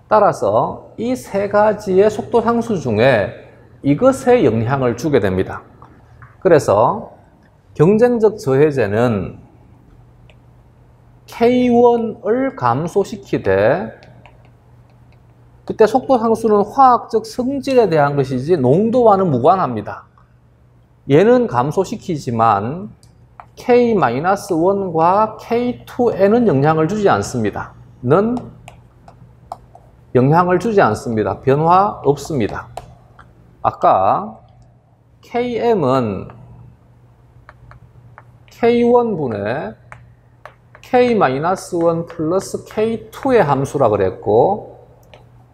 따라서 이 세 가지의 속도 상수 중에 이것에 영향을 주게 됩니다. 그래서 경쟁적 저해제는 K1을 감소시키되 그때 속도 상수는 화학적 성질에 대한 것이지 농도와는 무관합니다. 얘는 감소시키지만 K-1과 K2에는 영향을 주지 않습니다. 는 영향을 주지 않습니다. 변화 없습니다. 아까 KM은 K1분의 K-1 플러스 K2의 함수라 그랬고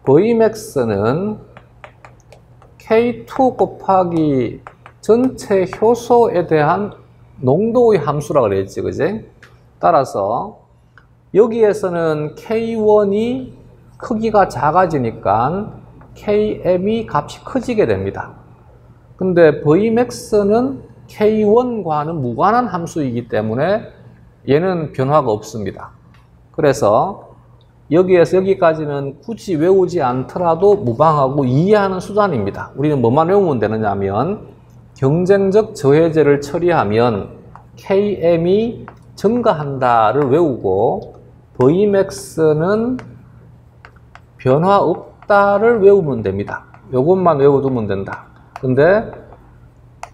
Vmax는 K2 곱하기 전체 효소에 대한 농도의 함수라 그랬지, 그지? 따라서 여기에서는 K1이 크기가 작아지니까 KM이 값이 커지게 됩니다. 근데 Vmax는 K1과는 무관한 함수이기 때문에 얘는 변화가 없습니다. 그래서 여기에서 여기까지는 굳이 외우지 않더라도 무방하고 이해하는 수단입니다. 우리는 뭐만 외우면 되느냐 하면 경쟁적 저해제를 처리하면 KM이 증가한다를 외우고 Vmax는 변화 없다를 외우면 됩니다. 이것만 외워두면 된다. 근데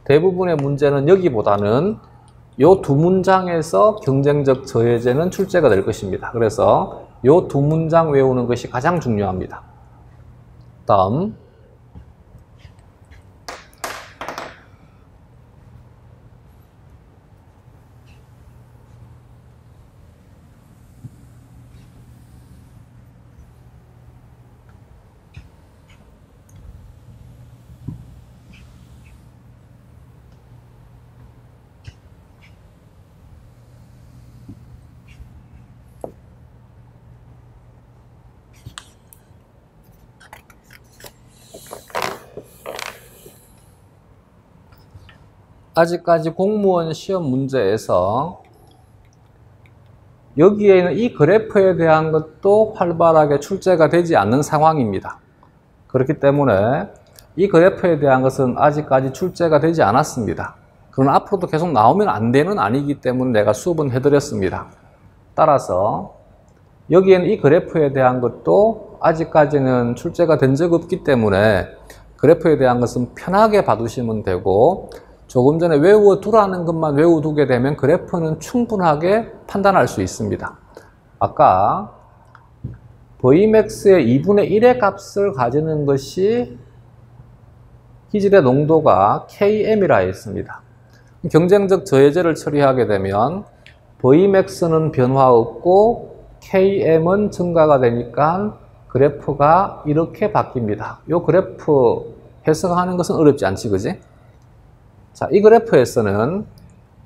대부분의 문제는 여기보다는 이 두 문장에서 경쟁적 저해제는 출제가 될 것입니다. 그래서 이 두 문장 외우는 것이 가장 중요합니다. 다음 아직까지 공무원 시험 문제에서 여기에는 이 그래프에 대한 것도 활발하게 출제가 되지 않는 상황입니다. 그렇기 때문에 이 그래프에 대한 것은 아직까지 출제가 되지 않았습니다. 그러나 앞으로도 계속 나오면 안 되는 아니기 때문에 내가 수업은 해드렸습니다. 따라서 여기에는 이 그래프에 대한 것도 아직까지는 출제가 된 적 없기 때문에 그래프에 대한 것은 편하게 봐두시면 되고, 조금 전에 외워두라는 것만 외워두게 되면 그래프는 충분하게 판단할 수 있습니다. 아까 Vmax의 2분의 1의 값을 가지는 것이 기질의 농도가 Km이라 했습니다. 경쟁적 저해제를 처리하게 되면 Vmax는 변화 없고 Km은 증가가 되니까 그래프가 이렇게 바뀝니다. 이 그래프 해석하는 것은 어렵지 않지, 그지? 자, 이 그래프에서는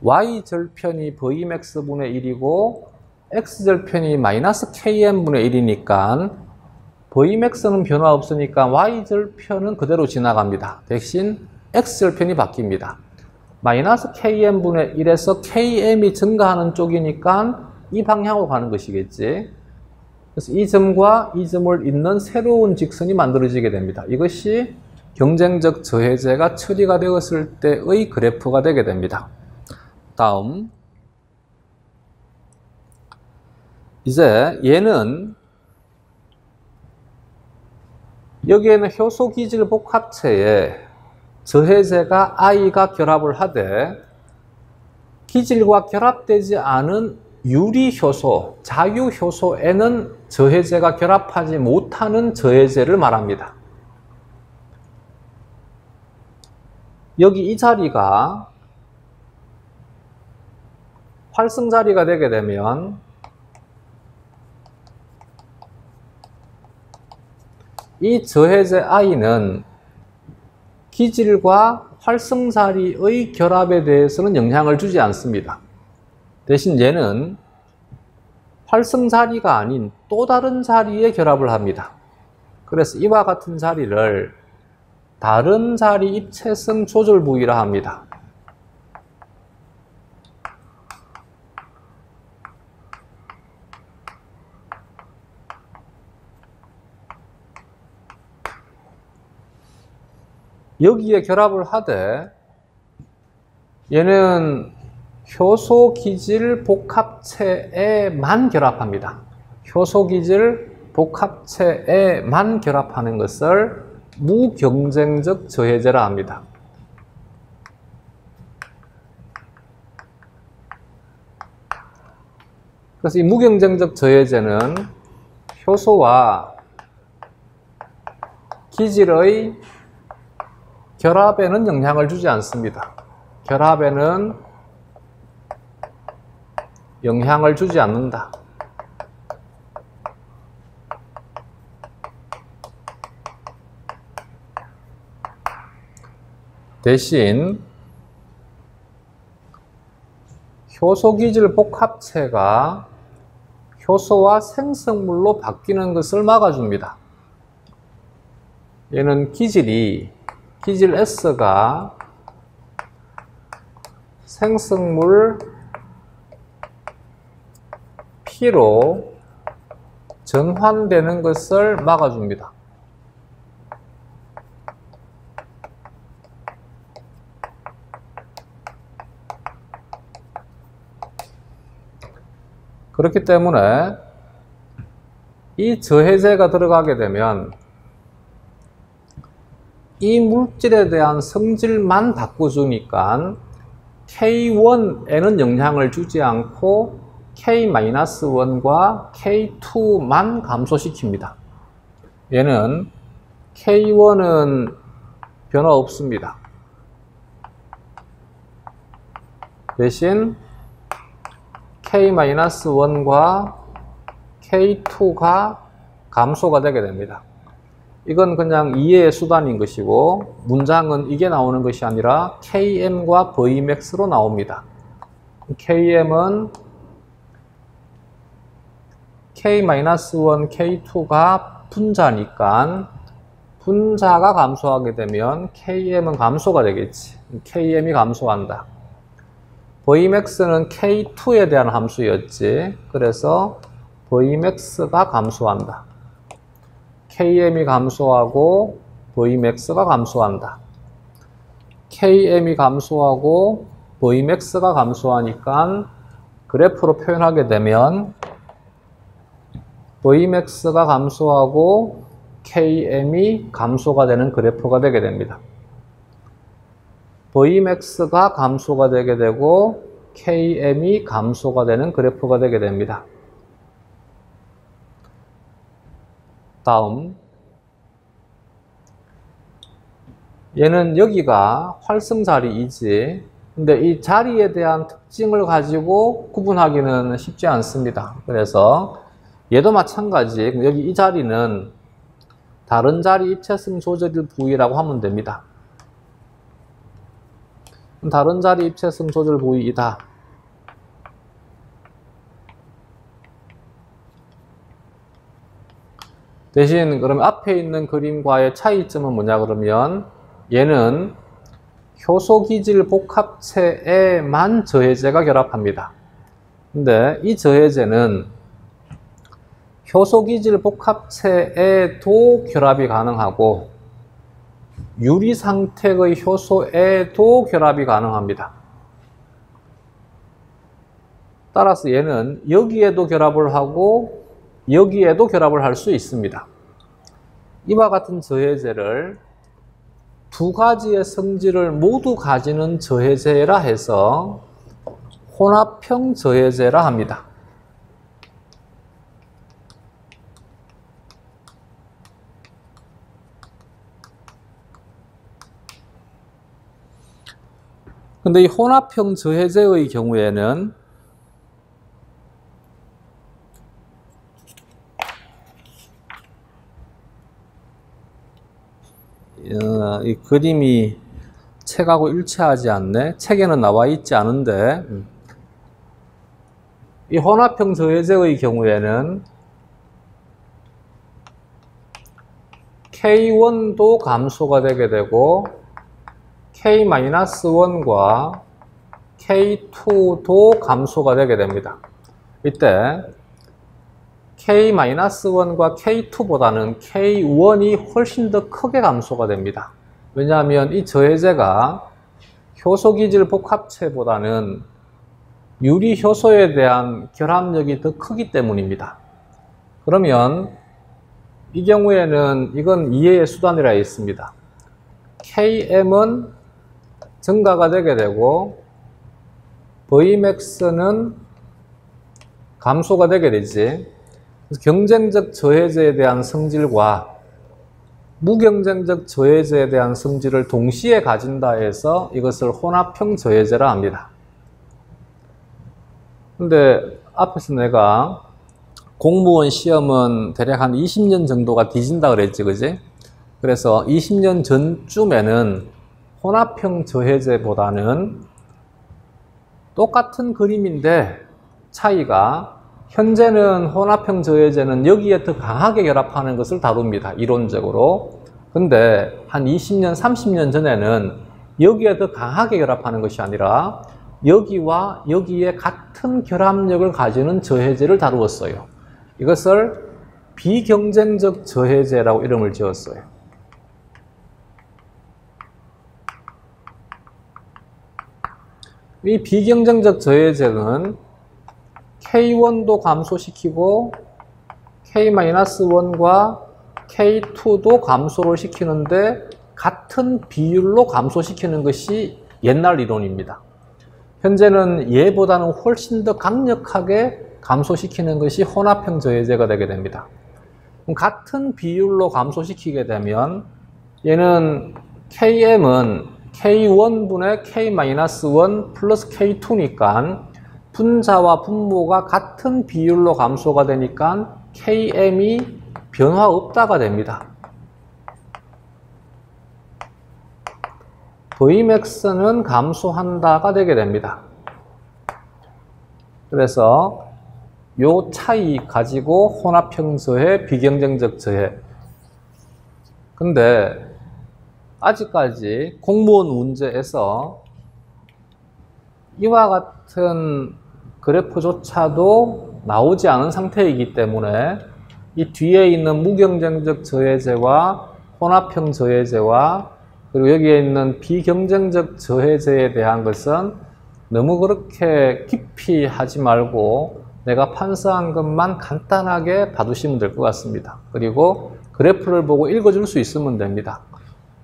y절편이 Vmax분의 1이고 x절편이 마이너스 Km분의 1이니까 Vmax는 변화 없으니까 y절편은 그대로 지나갑니다. 대신 x절편이 바뀝니다. 마이너스 Km분의 1에서 Km이 증가하는 쪽이니까 이 방향으로 가는 것이겠지. 그래서 이 점과 이 점을 잇는 새로운 직선이 만들어지게 됩니다. 이것이 경쟁적 저해제가 처리가 되었을 때의 그래프가 되게 됩니다. 다음, 이제 얘는 여기에는 효소 기질 복합체에 저해제가 I가 결합을 하되 기질과 결합되지 않은 유리효소, 자유효소에는 저해제가 결합하지 못하는 저해제를 말합니다. 여기 이 자리가 활성 자리가 되게 되면 이 저해제 I는 기질과 활성 자리의 결합에 대해서는 영향을 주지 않습니다. 대신 얘는 활성 자리가 아닌 또 다른 자리에 결합을 합니다. 그래서 이와 같은 자리를 다른 자리 입체성 조절 부위라 합니다. 여기에 결합을 하되 얘는 효소 기질 복합체에만 결합합니다. 효소 기질 복합체에만 결합하는 것을 무경쟁적 저해제라 합니다. 그래서 이 무경쟁적 저해제는 효소와 기질의 결합에는 영향을 주지 않습니다. 결합에는 영향을 주지 않는다. 대신 효소기질 복합체가 효소와 생성물로 바뀌는 것을 막아줍니다. 얘는 기질 S가 생성물 P로 전환되는 것을 막아줍니다. 그렇기 때문에 이 저해제가 들어가게 되면 이 물질에 대한 성질만 바꿔주니까 K1에는 영향을 주지 않고 K-1과 K2만 감소시킵니다. 얘는 K1은 변화 없습니다. 대신 K-1과 K2가 감소가 되게 됩니다. 이건 그냥 이해의 수단인 것이고 문장은 이게 나오는 것이 아니라 Km과 Vmax로 나옵니다. Km은 K-1, K2가 분자니까 분자가 감소하게 되면 Km은 감소가 되겠지. Km이 감소한다. Vmax는 K2에 대한 함수였지. 그래서 Vmax가 감소한다. Km이 감소하고 Vmax가 감소한다. Km이 감소하고 Vmax가 감소하니까 그래프로 표현하게 되면 Vmax가 감소하고 KM이 감소가 되는 그래프가 되게 됩니다. Vmax가 감소가 되게 되고 KM이 감소가 되는 그래프가 되게 됩니다. 다음, 얘는 여기가 활성 자리이지, 근데 이 자리에 대한 특징을 가지고 구분하기는 쉽지 않습니다. 그래서 얘도 마찬가지, 여기 이 자리는 다른 자리 입체성 조절 부위라고 하면 됩니다. 다른 자리 입체성 조절 부위이다. 대신 그러면 앞에 있는 그림과의 차이점은 뭐냐 그러면 얘는 효소기질 복합체에만 저해제가 결합합니다. 근데 이 저해제는 효소기질 복합체에도 결합이 가능하고 유리 상태의 효소에도 결합이 가능합니다. 따라서 얘는 여기에도 결합을 하고 여기에도 결합을 할 수 있습니다. 이와 같은 저해제를 두 가지의 성질을 모두 가지는 저해제라 해서 혼합형 저해제라 합니다. 근데 이 혼합형 저해제의 경우에는 이 그림이 책하고 일치하지 않네. 책에는 나와 있지 않은데 이 혼합형 저해제의 경우에는 K1도 감소가 되게 되고 K-1과 K2도 감소가 되게 됩니다. 이때 K-1과 K2보다는 K1이 훨씬 더 크게 감소가 됩니다. 왜냐하면 이 저해제가 효소기질 복합체보다는 유리 효소에 대한 결합력이 더 크기 때문입니다. 그러면 이 경우에는 이건 이해의 수단이라 있습니다. KM은 증가가 되게 되고 Vmax는 감소가 되게 되지. 경쟁적 저해제에 대한 성질과 무경쟁적 저해제에 대한 성질을 동시에 가진다 해서 이것을 혼합형 저해제라 합니다. 근데 앞에서 내가 공무원 시험은 대략 한 20년 정도가 뒤진다 그랬지, 그지? 그래서 20년 전쯤에는 혼합형 저해제보다는 똑같은 그림인데 차이가 현재는 혼합형 저해제는 여기에 더 강하게 결합하는 것을 다룹니다. 이론적으로. 근데 한 20년, 30년 전에는 여기에 더 강하게 결합하는 것이 아니라 여기와 여기에 같은 결합력을 가지는 저해제를 다루었어요. 이것을 비경쟁적 저해제라고 이름을 지었어요. 이 비경쟁적 저해제는 K1도 감소시키고 K-1과 K2도 감소를 시키는데 같은 비율로 감소시키는 것이 옛날 이론입니다. 현재는 얘보다는 훨씬 더 강력하게 감소시키는 것이 혼합형 저해제가 되게 됩니다. 같은 비율로 감소시키게 되면 얘는 KM은 K1분의 K-1 플러스 K2니까 분자와 분모가 같은 비율로 감소가 되니까 KM이 변화 없다가 됩니다. Vmax는 감소한다가 되게 됩니다. 그래서 요 차이 가지고 혼합형 저해, 비경쟁적 저해. 근데 아직까지 공무원 문제에서 이와 같은 그래프조차도 나오지 않은 상태이기 때문에 이 뒤에 있는 무경쟁적 저해제와 혼합형 저해제와 그리고 여기에 있는 비경쟁적 저해제에 대한 것은 너무 그렇게 깊이 하지 말고 내가 판서한 것만 간단하게 봐두시면 될 것 같습니다. 그리고 그 그래프를 보고 읽어줄 수 있으면 됩니다.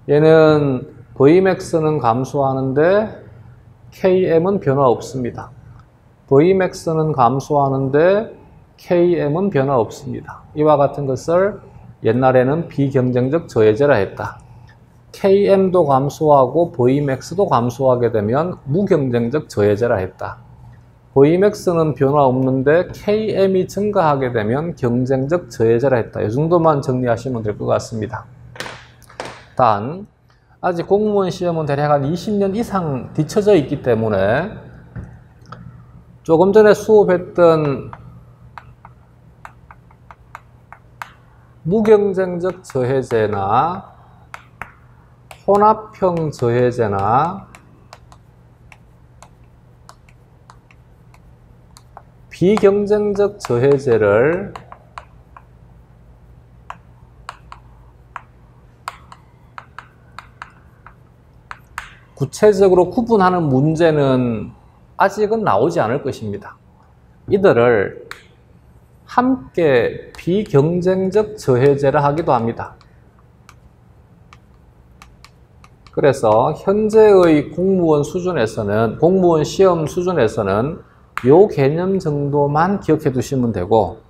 얘는 Vmax는 감소하는데 Km은 변화 없습니다. Vmax는 감소하는데 Km은 변화 없습니다. 이와 같은 것을 옛날에는 비경쟁적 저해제라 했다. Km도 감소하고 Vmax도 감소하게 되면 무경쟁적 저해제라 했다. Vmax는 변화 없는데 Km이 증가하게 되면 경쟁적 저해제라 했다. 이 정도만 정리하시면 될 것 같습니다. 단 아직 공무원 시험은 대략 한 20년 이상 뒤쳐져 있기 때문에 조금 전에 수업했던 무경쟁적 저해제나 혼합형 저해제나 비경쟁적 저해제를 구체적으로 구분하는 문제는 아직은 나오지 않을 것입니다. 이들을 함께 비경쟁적 저해제라 하기도 합니다. 그래서 현재의 공무원 수준에서는, 공무원 시험 수준에서는 이 개념 정도만 기억해 두시면 되고,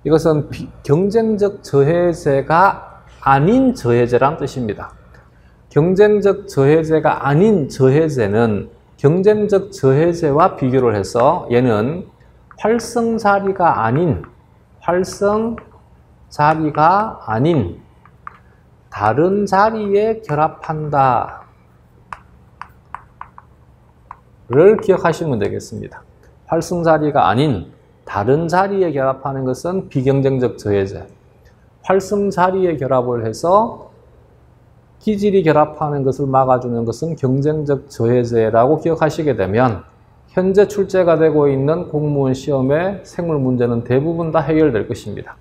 이것은 경쟁적 저해제가 아닌 저해제란 뜻입니다. 경쟁적 저해제가 아닌 저해제는 경쟁적 저해제와 비교를 해서 얘는 활성자리가 아닌 다른 자리에 결합한다 를 기억하시면 되겠습니다. 활성자리가 아닌 다른 자리에 결합하는 것은 비경쟁적 저해제, 활성자리에 결합을 해서 기질이 결합하는 것을 막아주는 것은 경쟁적 저해제라고 기억하시게 되면 현재 출제가 되고 있는 공무원 시험의 생물 문제는 대부분 다 해결될 것입니다.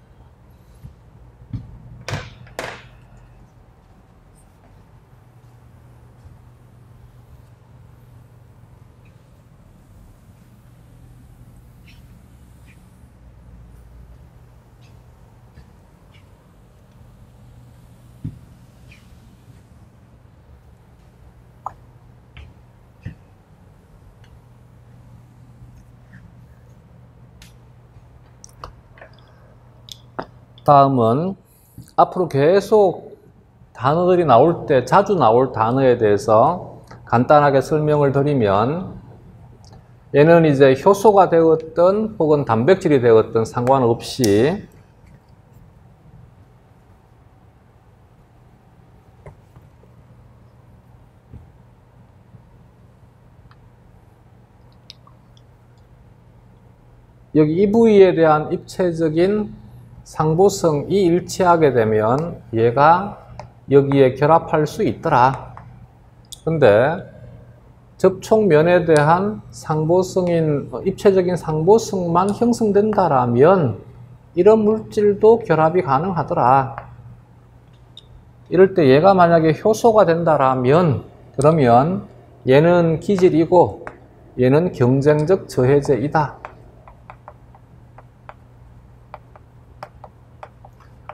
다음은 앞으로 계속 단어들이 나올 때 자주 나올 단어에 대해서 간단하게 설명을 드리면, 얘는 이제 효소가 되었든 혹은 단백질이 되었든 상관없이 여기 이 부위에 대한 입체적인 상보성이 일치하게 되면 얘가 여기에 결합할 수 있더라. 근데 접촉면에 대한 상보성인 입체적인 상보성만 형성된다라면 이런 물질도 결합이 가능하더라. 이럴 때 얘가 만약에 효소가 된다라면 그러면 얘는 기질이고 얘는 경쟁적 저해제이다.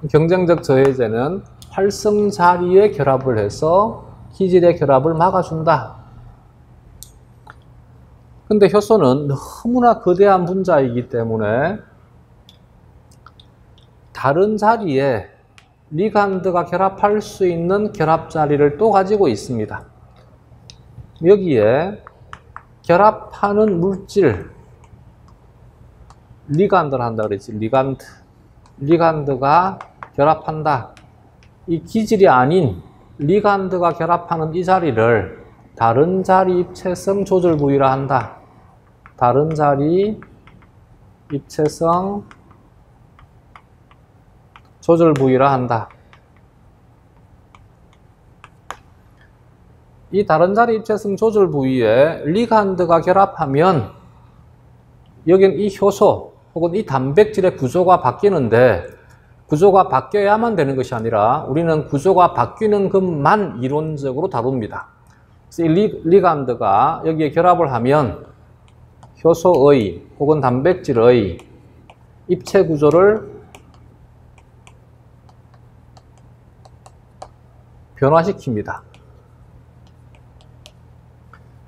경쟁적 저해제는 활성자리에 결합을 해서 기질의 결합을 막아준다. 근데 효소는 너무나 거대한 분자이기 때문에 다른 자리에 리간드가 결합할 수 있는 결합자리를 또 가지고 있습니다. 여기에 결합하는 물질, 리간드를 한다 그랬지. 리간드가 결합한다. 이 기질이 아닌 리간드가 결합하는 이 자리를 다른 자리 입체성 조절 부위라 한다. 다른 자리 입체성 조절 부위라 한다. 이 다른 자리 입체성 조절 부위에 리간드가 결합하면 여긴 이 효소 혹은 이 단백질의 구조가 바뀌는데, 구조가 바뀌어야만 되는 것이 아니라 우리는 구조가 바뀌는 것만 이론적으로 다룹니다. 그래서 이 리간드가 여기에 결합을 하면 효소의 혹은 단백질의 입체 구조를 변화시킵니다.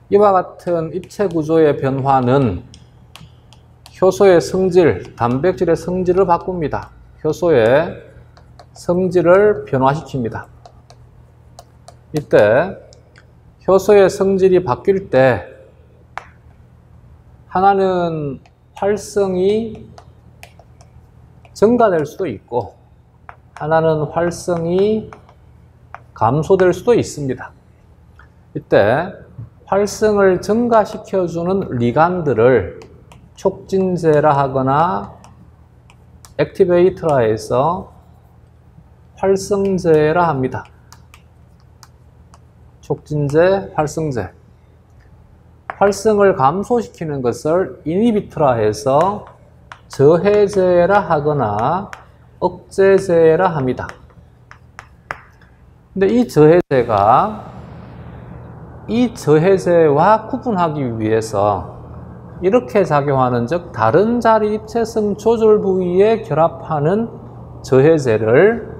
이와 같은 입체 구조의 변화는 효소의 성질, 단백질의 성질을 바꿉니다. 효소의 성질을 변화시킵니다. 이때 효소의 성질이 바뀔 때 하나는 활성이 증가될 수도 있고 하나는 활성이 감소될 수도 있습니다. 이때 활성을 증가시켜주는 리간드를 촉진제라 하거나 액티베이터라 해서 활성제라 합니다. 촉진제, 활성제. 활성을 감소시키는 것을 이니비터라 해서 저해제라 하거나 억제제라 합니다. 근데 이 저해제와 구분하기 위해서 이렇게 작용하는 즉 다른 자리 입체성 조절 부위에 결합하는 저해제를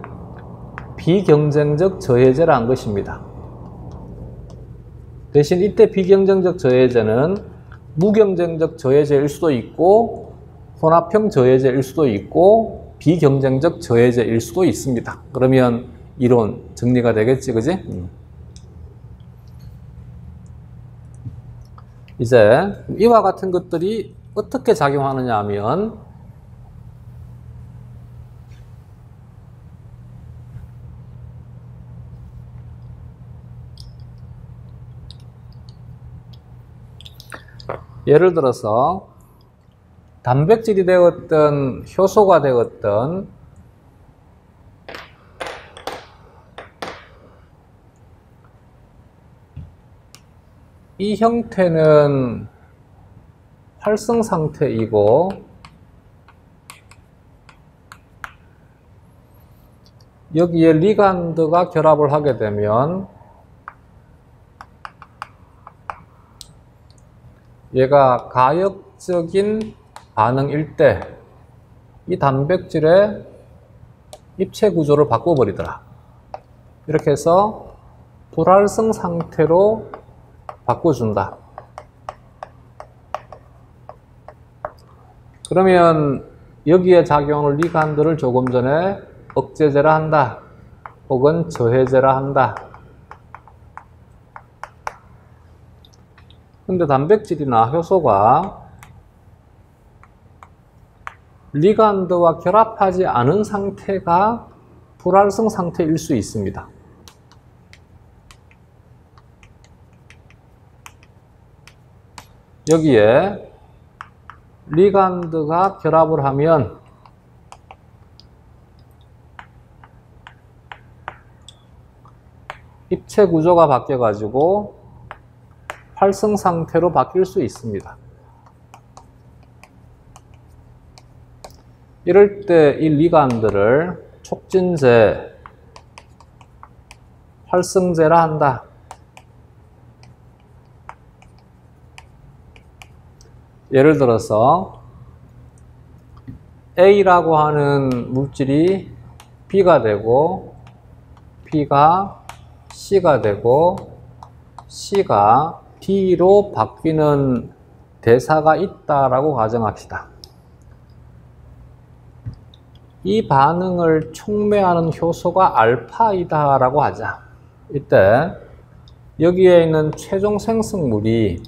비경쟁적 저해제라 한 것입니다. 대신 이때 비경쟁적 저해제는 무경쟁적 저해제일 수도 있고 혼합형 저해제일 수도 있고 비경쟁적 저해제일 수도 있습니다. 그러면 이론 정리가 되겠지, 그지? 이제 이와 같은 것들이 어떻게 작용하느냐 하면 예를 들어서 단백질이 되었든 효소가 되었든 이 형태는 활성 상태이고 여기에 리간드가 결합을 하게 되면 얘가 가역적인 반응일 때 이 단백질의 입체 구조를 바꿔버리더라. 이렇게 해서 불활성 상태로 바꿔준다. 그러면 여기에 작용을 리간드를 조금 전에 억제제라 한다. 혹은 저해제라 한다. 근데 단백질이나 효소가 리간드와 결합하지 않은 상태가 불활성 상태일 수 있습니다. 여기에 리간드가 결합을 하면 입체 구조가 바뀌어 가지고 활성 상태로 바뀔 수 있습니다. 이럴 때 이 리간드를 촉진제, 활성제라 한다. 예를 들어서 A라고 하는 물질이 B가 되고 B가 C가 되고 C가 D로 바뀌는 대사가 있다라고 가정합시다. 이 반응을 촉매하는 효소가 알파이다라고 하자. 이때 여기에 있는 최종 생성물이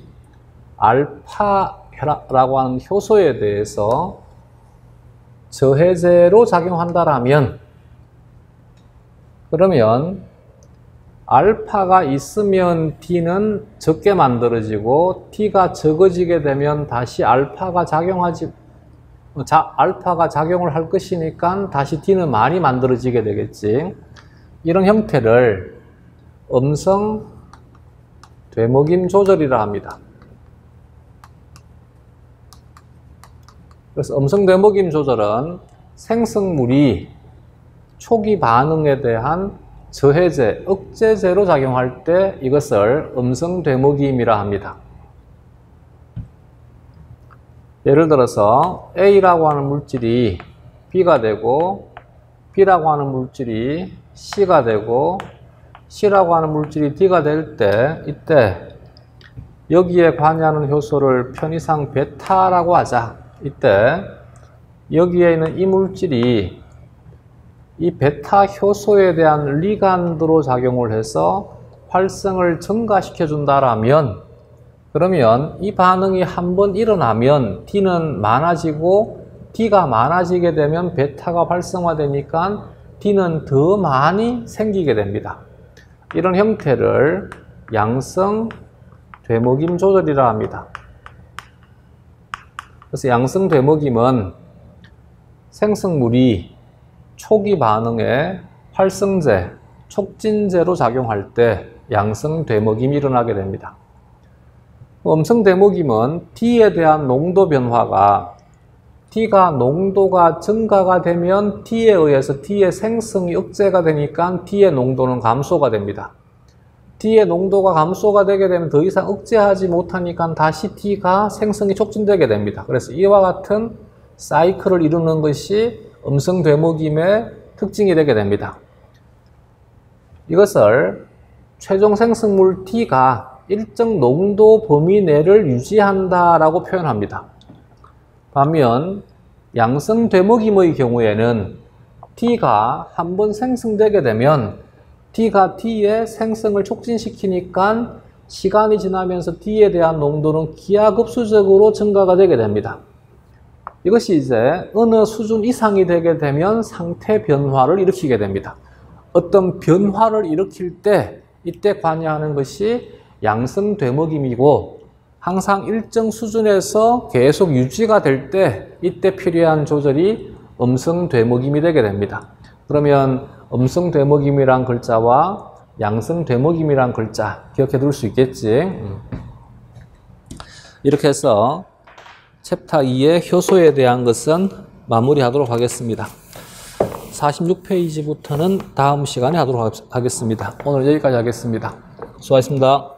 알파라고 하는 효소에 대해서 저해제로 작용한다라면 그러면 알파가 있으면 D는 적게 만들어지고 D가 적어지게 되면 다시 알파가 작용을 할 것이니까 다시 D는 많이 만들어지게 되겠지. 이런 형태를 음성 되먹임 조절이라 합니다. 그래서 음성 되먹임 조절은 생성물이 초기 반응에 대한 저해제, 억제제로 작용할 때 이것을 음성 되먹임이라 합니다. 예를 들어서 A라고 하는 물질이 B가 되고 B라고 하는 물질이 C가 되고 C라고 하는 물질이 D가 될 때 이때 여기에 관여하는 효소를 편의상 베타라고 하자. 이때 여기에 있는 이 물질이 이 베타 효소에 대한 리간드로 작용을 해서 활성을 증가시켜 준다라면 그러면 이 반응이 한번 일어나면 D는 많아지고 D가 많아지게 되면 베타가 활성화되니까 D는 더 많이 생기게 됩니다. 이런 형태를 양성 되먹임 조절이라 합니다. 그래서 양성 되먹임은 생성물이 초기 반응에 활성제, 촉진제로 작용할 때 양성 되먹임이 일어나게 됩니다. 음성 되먹임은 D에 대한 농도 변화가 D가 농도가 증가가 되면 D에 의해서 D의 생성이 억제가 되니까 D의 농도는 감소가 됩니다. D의 농도가 감소가 되게 되면 더 이상 억제하지 못하니까 다시 D가 생성이 촉진되게 됩니다. 그래서 이와 같은 사이클을 이루는 것이 음성 되먹임의 특징이 되게 됩니다. 이것을 최종 생성물 D가 일정 농도 범위 내를 유지한다라고 표현합니다. 반면 양성 되먹임의 경우에는 D가 한번 생성되게 되면 D가 D의 생성을 촉진시키니까 시간이 지나면서 D에 대한 농도는 기하급수적으로 증가가 되게 됩니다. 이것이 이제 어느 수준 이상이 되게 되면 상태 변화를 일으키게 됩니다. 어떤 변화를 일으킬 때 이때 관여하는 것이 양성 되먹임이고 항상 일정 수준에서 계속 유지가 될 때 이때 필요한 조절이 음성 되먹임이 되게 됩니다. 그러면 음성 되먹임이란 글자와 양성 되먹임이란 글자 기억해 둘 수 있겠지. 이렇게 해서 챕터 2의 효소에 대한 것은 마무리하도록 하겠습니다. 46페이지부터는 다음 시간에 하도록 하겠습니다. 오늘 여기까지 하겠습니다. 수고하셨습니다.